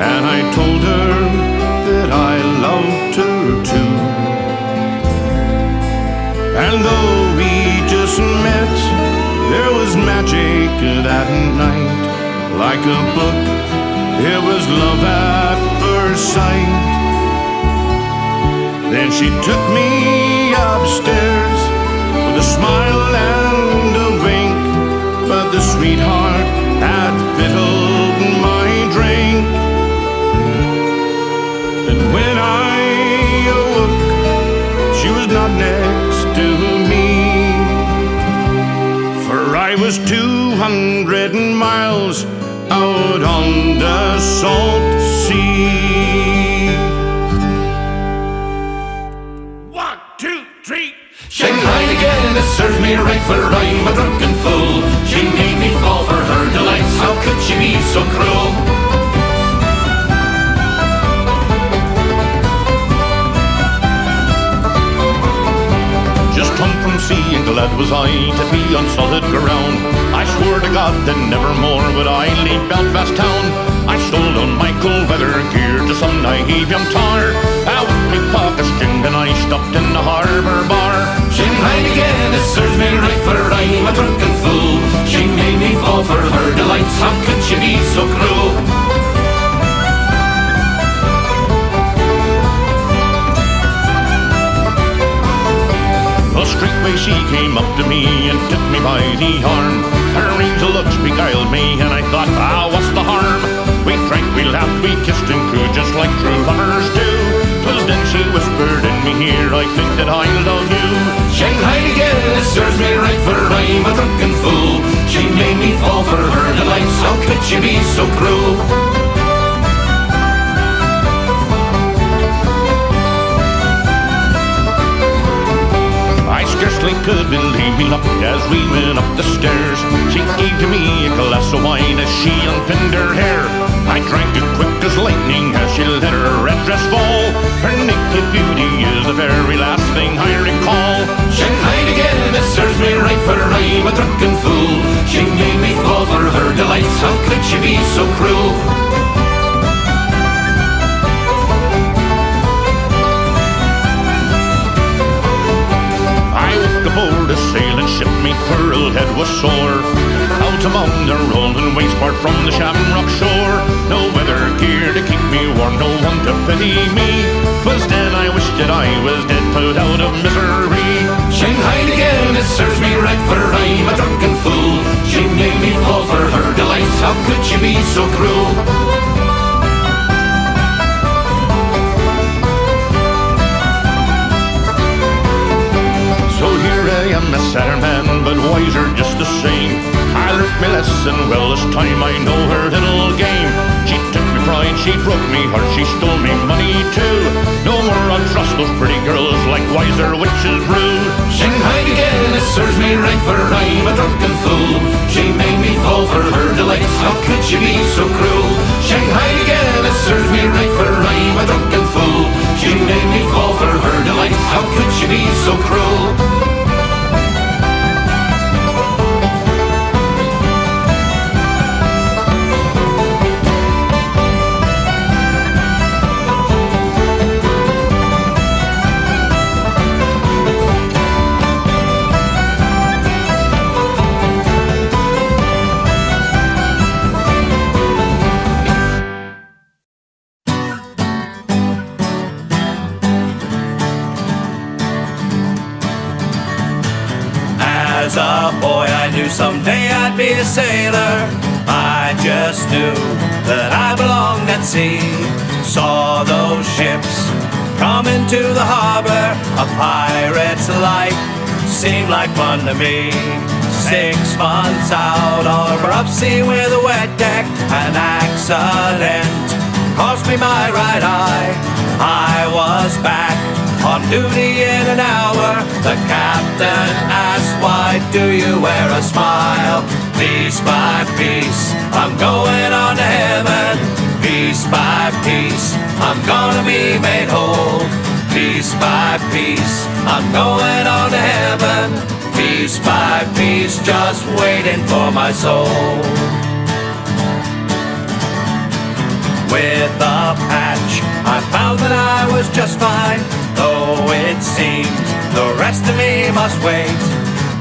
And I told her that I loved her too. And though we just met, there was magic that night. Like a book, it was love at first sight. Then she took me upstairs with a smile and a wink, but the sweetheart had fiddled my drink. And when I awoke, she was not next to me, for I was 200 miles out on the salt sea. 1, 2, 3. Shanghaied again, it serves me right, for I'm a drunken fool. She made me fall for her delights, how could she be so cruel? Just home from sea and glad was I to be on solid ground. I swore to God that never more would I leave Belfast town. I stole on my cold weather gear to some naive young tar. Out me pocket string and I stopped in the harbour bar. Shanghaied again, it serves me right, for I'm a drunken fool. She made me fall for her delights, how could she be so cruel? Well, straightway she came up to me and took me by the arm. Her angel looks beguiled me and I thought, what's the harm? We drank, we laughed, we kissed and cooed just like true lovers do. 'Twas then she whispered in me ear, I think that I love you. Shanghaied again, it serves me right, for I'm a drunken fool. She made me fall for her delights, how could she be so cruel? I scarcely could believe me luck as we went up the stairs. She gave to me a glass of wine as she unpinned her hair. I drank it quick as lightning as she let her red dress fall. Her naked beauty is the very last thing I recall. Shanghaied again, it serves me right, for I'm a drunken fool. She made me fall for her delights, how could she be so cruel? Aboard a sailing ship, me pearl head was sore. Out among the rolling waves far from the shamrock shore. No weather gear to keep me warm, no one to pity me. 'Twas then I wished that I was dead, put out of misery. Shanghaied again, it serves me right, for I'm a drunken fool. She made me fall for her delights, how could she be so cruel? I am a sadder man, but wiser just the same. I learnt my lesson well this time, I know her little game. She took me pride, she broke me heart, she stole me money too. No more I'll trust those pretty girls like wiser witches brew. Shanghaied again, it serves me right, for I'm a drunken fool. She made me fall for her delights, how could she be so cruel? Shanghaied again, it serves me right, for I'm a drunken fool. She made me fall for her delights, how could she be so cruel? As a boy I knew someday I'd be a sailor. I just knew that I belonged at sea. Saw those ships come into the harbor, a pirate's life seemed like fun to me. 6 months out on a rough sea with a wet deck, an accident cost me my right eye. I was back on duty in an hour. The captain asked, why do you wear a smile? Piece by piece, I'm going on to heaven. Piece by piece, I'm gonna be made whole. Piece by piece, I'm going on to heaven. Piece by piece, just waiting for my soul. with a patch. I found that I was just fine, though it seems the rest of me must wait.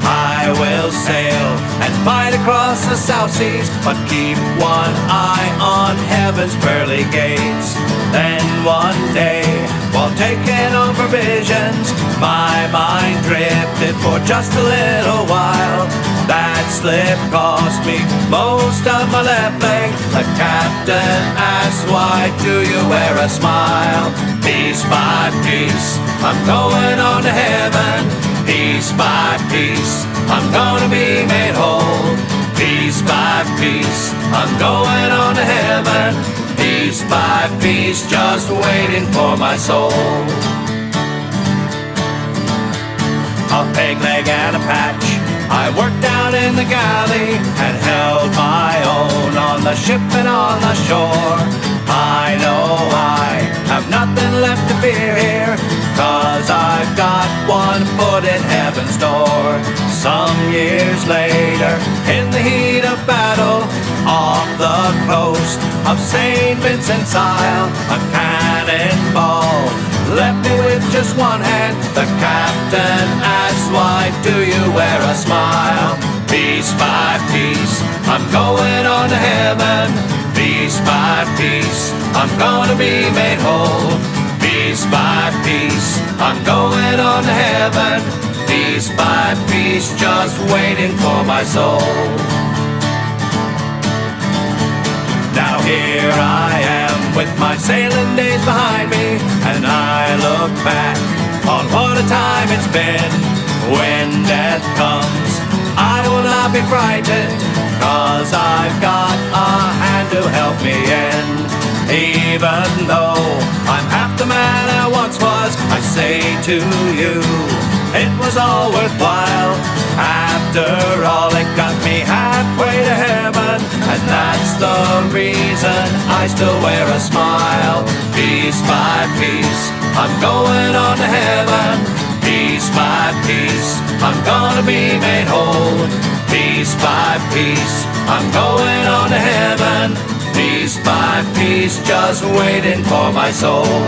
I will sail and fight across the South Seas, but keep one eye on heaven's pearly gates. Then one day, while taking on provisions, my mind drifted for just a little while. That slip cost me most of my left leg. The captain asked, why do you wear a smile? Piece by piece, I'm going on to heaven. Piece by piece, I'm gonna be made whole. Piece by piece, I'm going on to heaven. Piece by piece, just waiting for my soul. A peg leg and a patch, I worked down in the galley and held my own on the ship and on the shore. I know I have nothing left to fear here, 'cause I've got one foot in heaven's door. Some years later, in the heat of battle, off the coast of St. Vincent's Isle, a cannonball left me with just one hand. The captain asked, why do you wear a smile? Piece by piece, I'm going on to heaven. Piece by piece, I'm gonna be made whole. Piece by piece, I'm going on to heaven. Piece by piece, just waiting for my soul. Now here I am with my sailing days behind me, and I look back on what a time it's been. When death comes, I will not be frightened, 'cause I've got a hand to help me in. Even though I'm half the man I once was, I say to you, it was all worthwhile. After all, it got me halfway to heaven, and that's the reason I still wear a smile. Piece by piece, I'm going on to heaven. Piece by piece, I'm gonna be made whole. Piece by piece, I'm going on to heaven. Piece by piece, just waiting for my soul.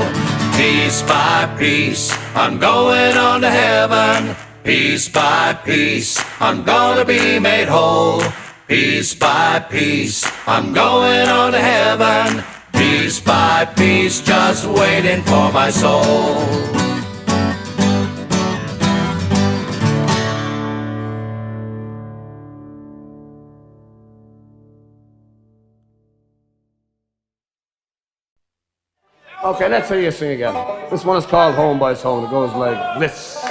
Piece by piece, I'm going on to heaven. Piece by piece, I'm gonna be made whole. Piece by piece, I'm going on to heaven. Piece by piece, just waiting for my soul. Okay, let's hear you sing again. This one is called Home Boys Home. It goes like this.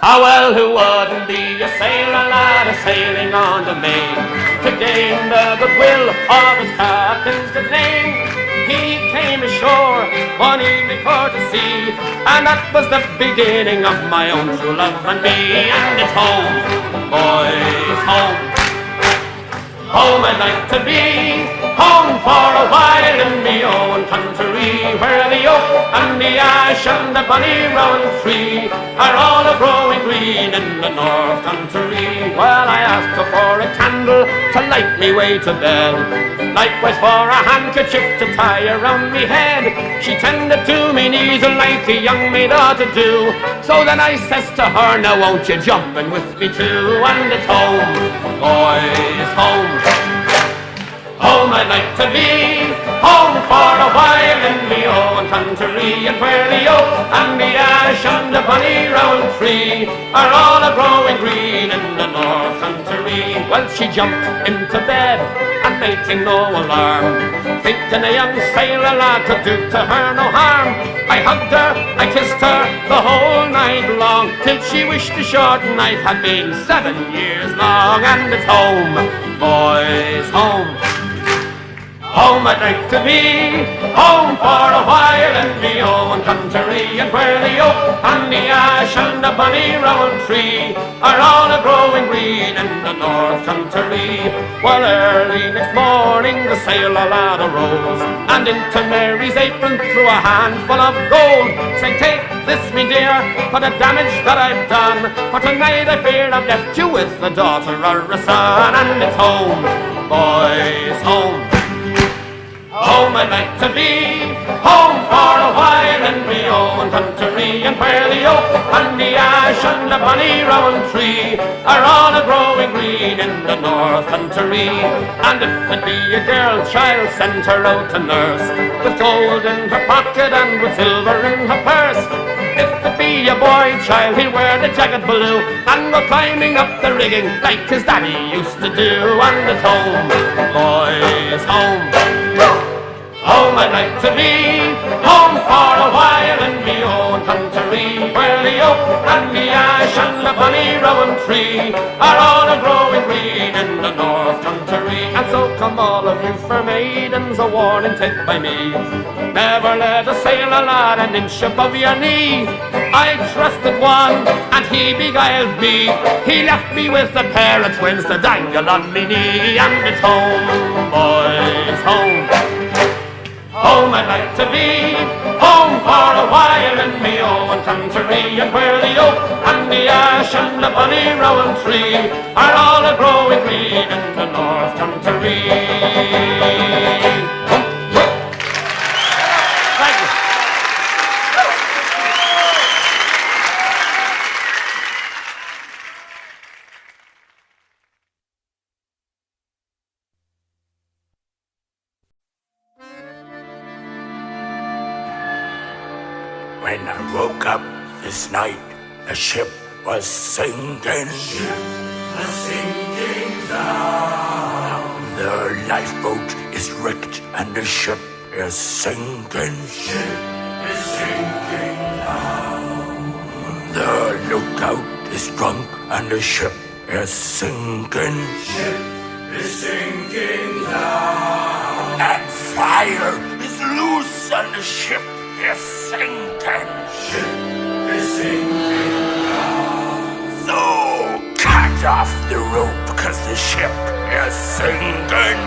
Ah, well, who wouldn't be a sailor lad a-sailing on the main to gain the goodwill of his captain's good name? He came ashore one evening for to sea, and that was the beginning of my own true love and me. And it's home, boys, home. Home I'd like to be, home for a while in me own country, where the oak and the ash and the bonny rowan tree are all a-growing green in the north country. Well, I asked her for a candle to light me way to bed, likewise for a handkerchief to tie around me head. She tended to me knees like a young maid ought to do, so then I says to her, now won't you jump in with me too? And it's home, boys, home. Home I'd like to be, home for a while in me own country, and where the oak and the ash and the bonny rowan tree are all a-growing green in the north country. Well, she jumped into bed and making no alarm, thinking a young sailor lad could do to her no harm. I hugged her, I kissed her the whole night long, till she wished the short night had been 7 years long. And it's home, boys, home. Home I'd like to be, home for a while in me own country, and where the oak and the ash and the bonny rowan tree are all a-growing green in the north country. Well, early next morning the sailor lad arose, and into Mary's apron threw a handful of gold, saying, take this, me dear, for the damage that I've done, for tonight I fear I've left you with a daughter or a son. And it's home, boys, home. Home I'd like to be, home for a while in me own country, and where the oak and the ash and the bonny rowan tree are all a growing green in the north country. And if it be a girl child, send her out to nurse, with gold in her pocket and with silver in her purse. If it be a boy child, he'll wear the jacket blue and go climbing up the rigging like his daddy used to do. And it's home, boys, home. Home I'd like to be, home for a while in me own country, where the oak and the ash and the bonny rowan tree are all a growing green in the north country. And so come all of you fair maidens, a warning take by me, never let a sailor lad an inch above your knee. I trusted one and he beguiled me, he left me with a pair of twins to dangle on me knee. And it's home, boys, home. Home I'd like to be, home for a while in me own country, and where the oak and the ash and the bonny rowan tree are all a growing green in the north country. Thank you. When I woke up this night, the ship was sinking. Down. The lifeboat is wrecked and the ship is sinking. The lookout is drunk and the ship is sinking. And fire is loose and the ship is sinking. So cut off the rope, cause the ship is sinking.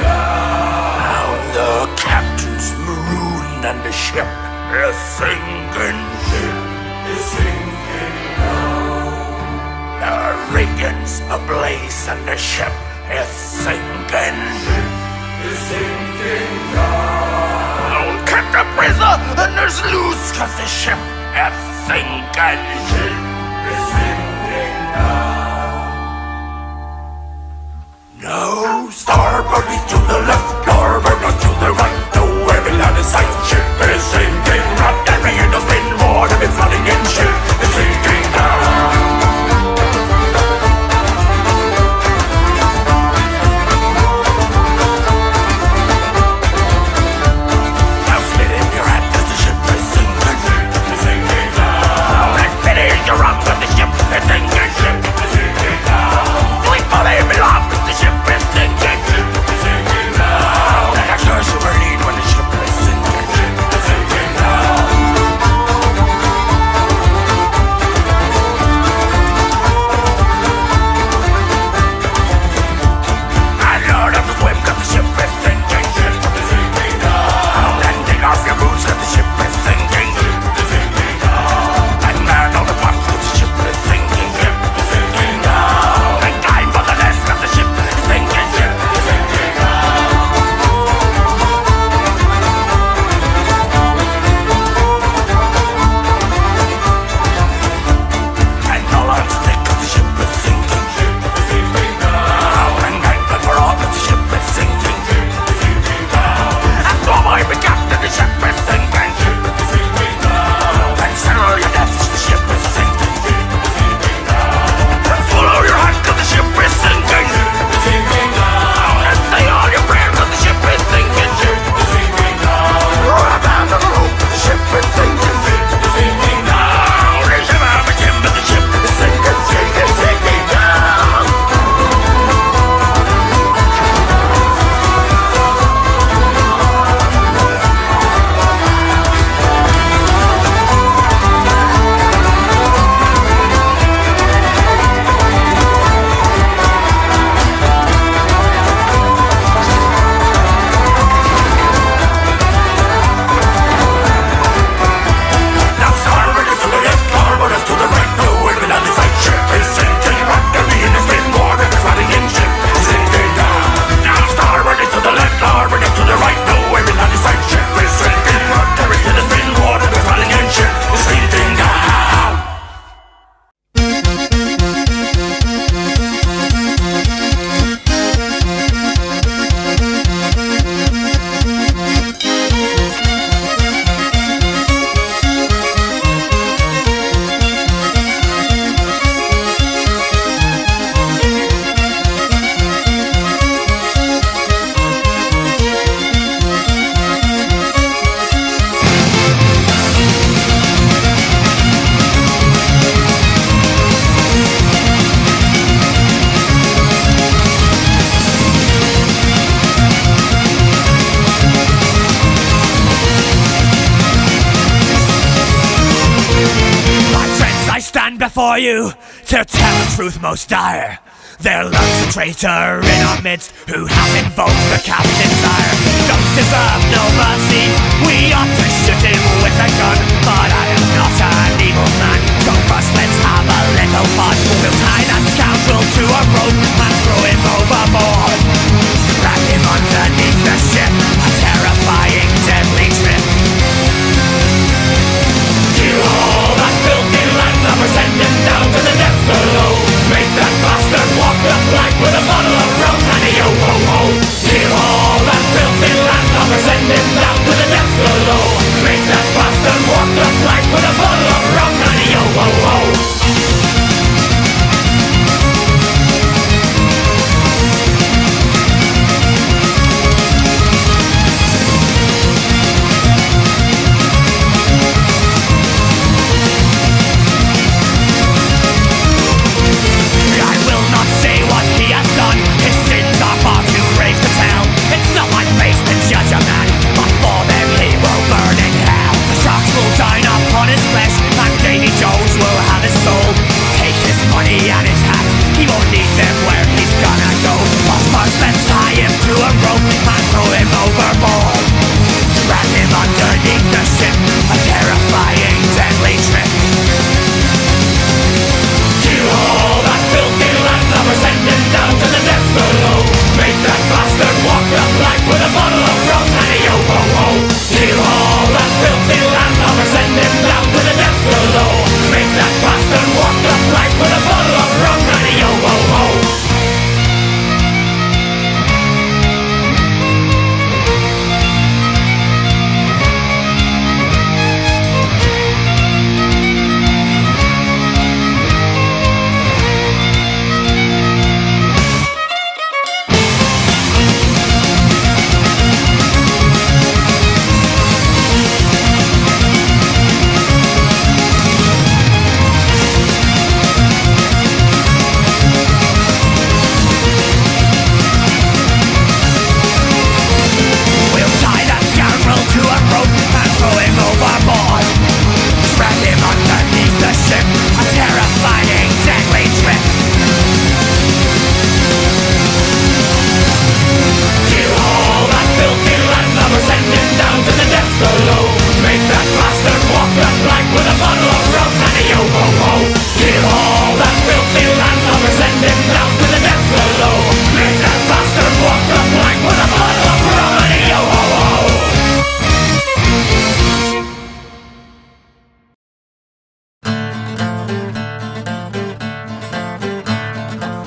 Now the captain's marooned and the ship is sinking. The rigging's ablaze and the ship is sinking. Don't cut the prisoners and there's loose, cause the ship is sinking. No, starboard is to the left, larboard is to the right. No, every land is sight, ship is sinking. Not every end has been more than been flooding in, ship is sinking now. Ship is sinking. The ship is sinking. The ship is sinking now. Let a curse over before you to tell the truth most dire. There lurks a traitor in our midst who hath invoked the captain's ire. Don't deserve no mercy, we ought to shoot him with a gun, but I am not an evil man, so first let's have a little fun. We'll tie that scoundrel to a rope and throw him overboard. Drag him underneath the ship, a terrifying deadly trip. Keelhauled, that filthy landlubber, send him down to the depths below. Make that bastard walk the plank with a bottle of rum and a yo-ho-ho. Keelhauled, that filthy landlubber, send him down to the depths below. Make that bastard walk the plank with a bottle of rum and a yo-ho-ho.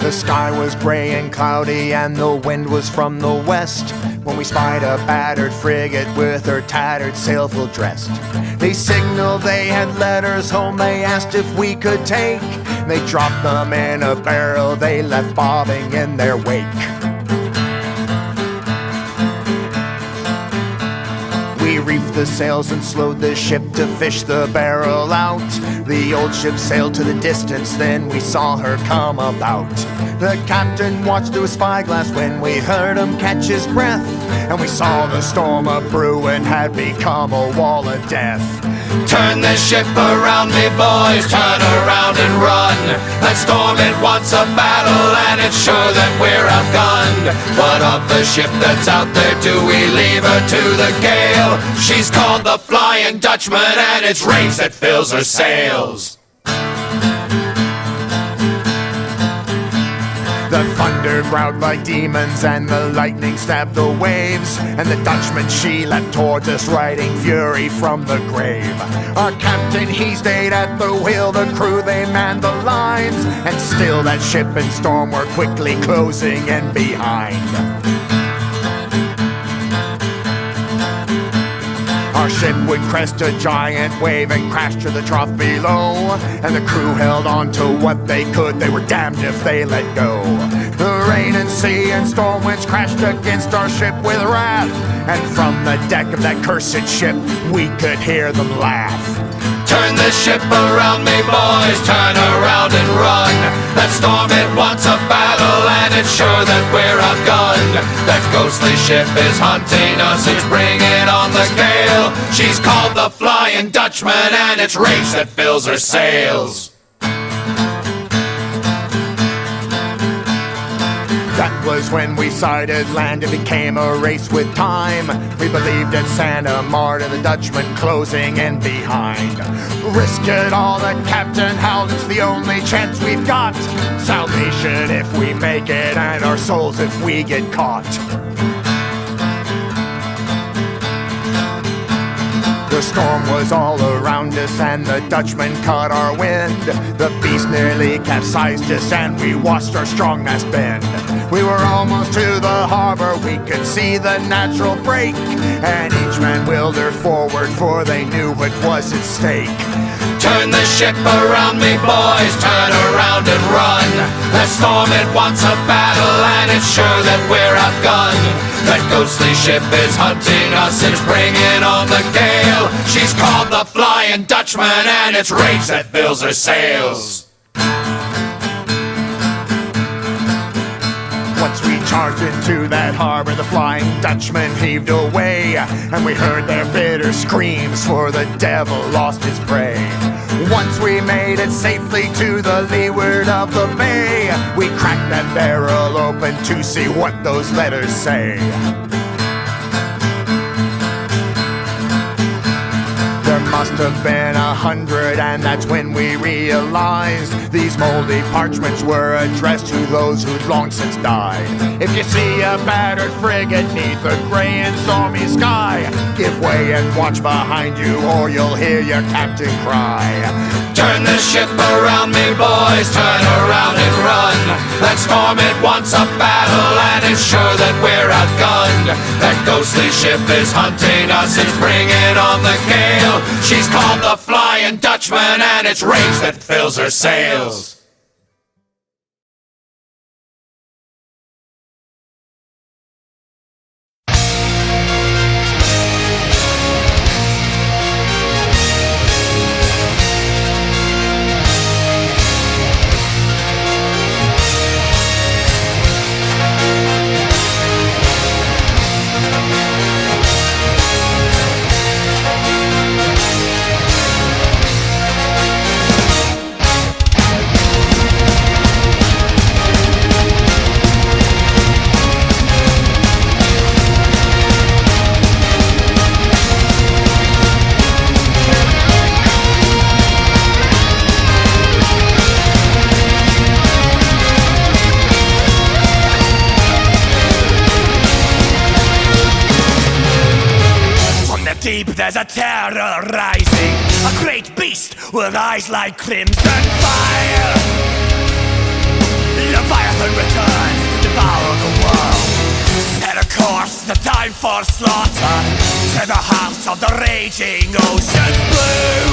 The sky was grey and cloudy and the wind was from the west when we spied a battered frigate with her tattered sail full dressed. They signaled they had letters home, they asked if we could take. They dropped them in a barrel they left bobbing in their wake. We reefed the sails and slowed the ship to fish the barrel out. The old ship sailed to the distance, then we saw her come about. The captain watched through a spyglass when we heard him catch his breath, and we saw the storm a-brewing had become a wall of death. Turn this ship around, me boys, turn around and run. That storm, it wants a battle, and it's sure that we're outgunned. What of the ship that's out there, do we leave her to the gale? She's called the Flying Dutchman, and it's rage that fills her sails. The thunder growled like demons and the lightning stabbed the waves, and the Dutchman, she leapt towards us riding fury from the grave. Our captain, he stayed at the wheel, the crew, they manned the lines, and still that ship and storm were quickly closing in behind. Our ship would crest a giant wave and crash to the trough below, and the crew held on to what they could, they were damned if they let go. The rain and sea and storm winds crashed against our ship with wrath, and from the deck of that cursed ship we could hear them laugh. Turn this ship around, me boys, turn around and run. That storm, it wants a battle, and it's sure that we're outgunned. That ghostly ship is hunting us, it's bringing on the gale. She's called the Flying Dutchman, and it's rage that fills her sails. was when we sighted land. It became a race with time. We believed in Santa Marta, the Dutchman closing in behind. Risk it all, the captain howled, it's the only chance we've got. Salvation if we make it, and our souls if we get caught. The storm was all around us and the Dutchman caught our wind. The beast nearly capsized us and we watched our strongmast bend. We were almost to the harbor, we could see the natural break, and each man willed her forward for they knew what was at stake. Turn the ship around me, boys, turn around and run. That storm, it wants a battle, and it's sure that we're outgunned. That ghostly ship is hunting us, it's bringing on the gale. She's called the Flying Dutchman, and it's rage that fills her sails. Once we charged into that harbor, the Flying Dutchman heaved away, and we heard their bitter screams, for the devil lost his prey. Once we made it safely to the leeward of the bay, we cracked that barrel open to see what those letters say. There must have been 100, and that's when we realized these moldy parchments were addressed to those who'd long since died. If you see a battered frigate neath a gray and stormy sky, give way and watch behind you, or you'll hear your captain cry. Turn the ship around me, boys, turn around and run. That storm, it wants a battle, and it's sure that we're outgunned. That ghostly ship is hunting us, it's bringing on the gale. She's called the Flying Dutchman, and it's rage that fills her sails. Deep there's a terror rising, a great beast with eyes like crimson fire. Leviathan returns to devour the world. Set a course, the time for slaughter, to the heart of the raging ocean's blue.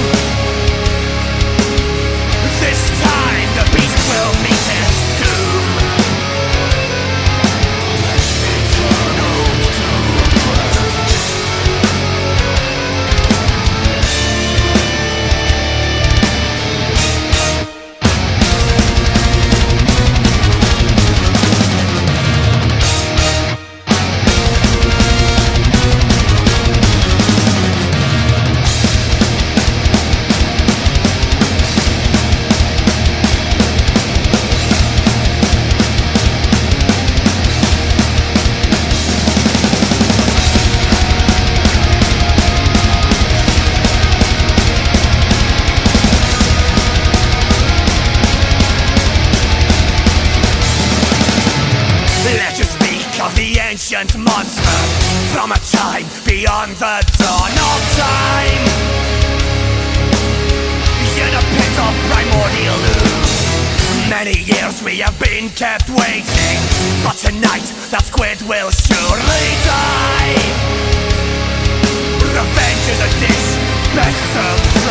This time the beast will meet its doom. Eternal doom. Ancient monster from a time beyond the dawn of time. In a pit of primordial ooze, many years we have been kept waiting, but tonight that squid will surely die. Revenge is a dish best served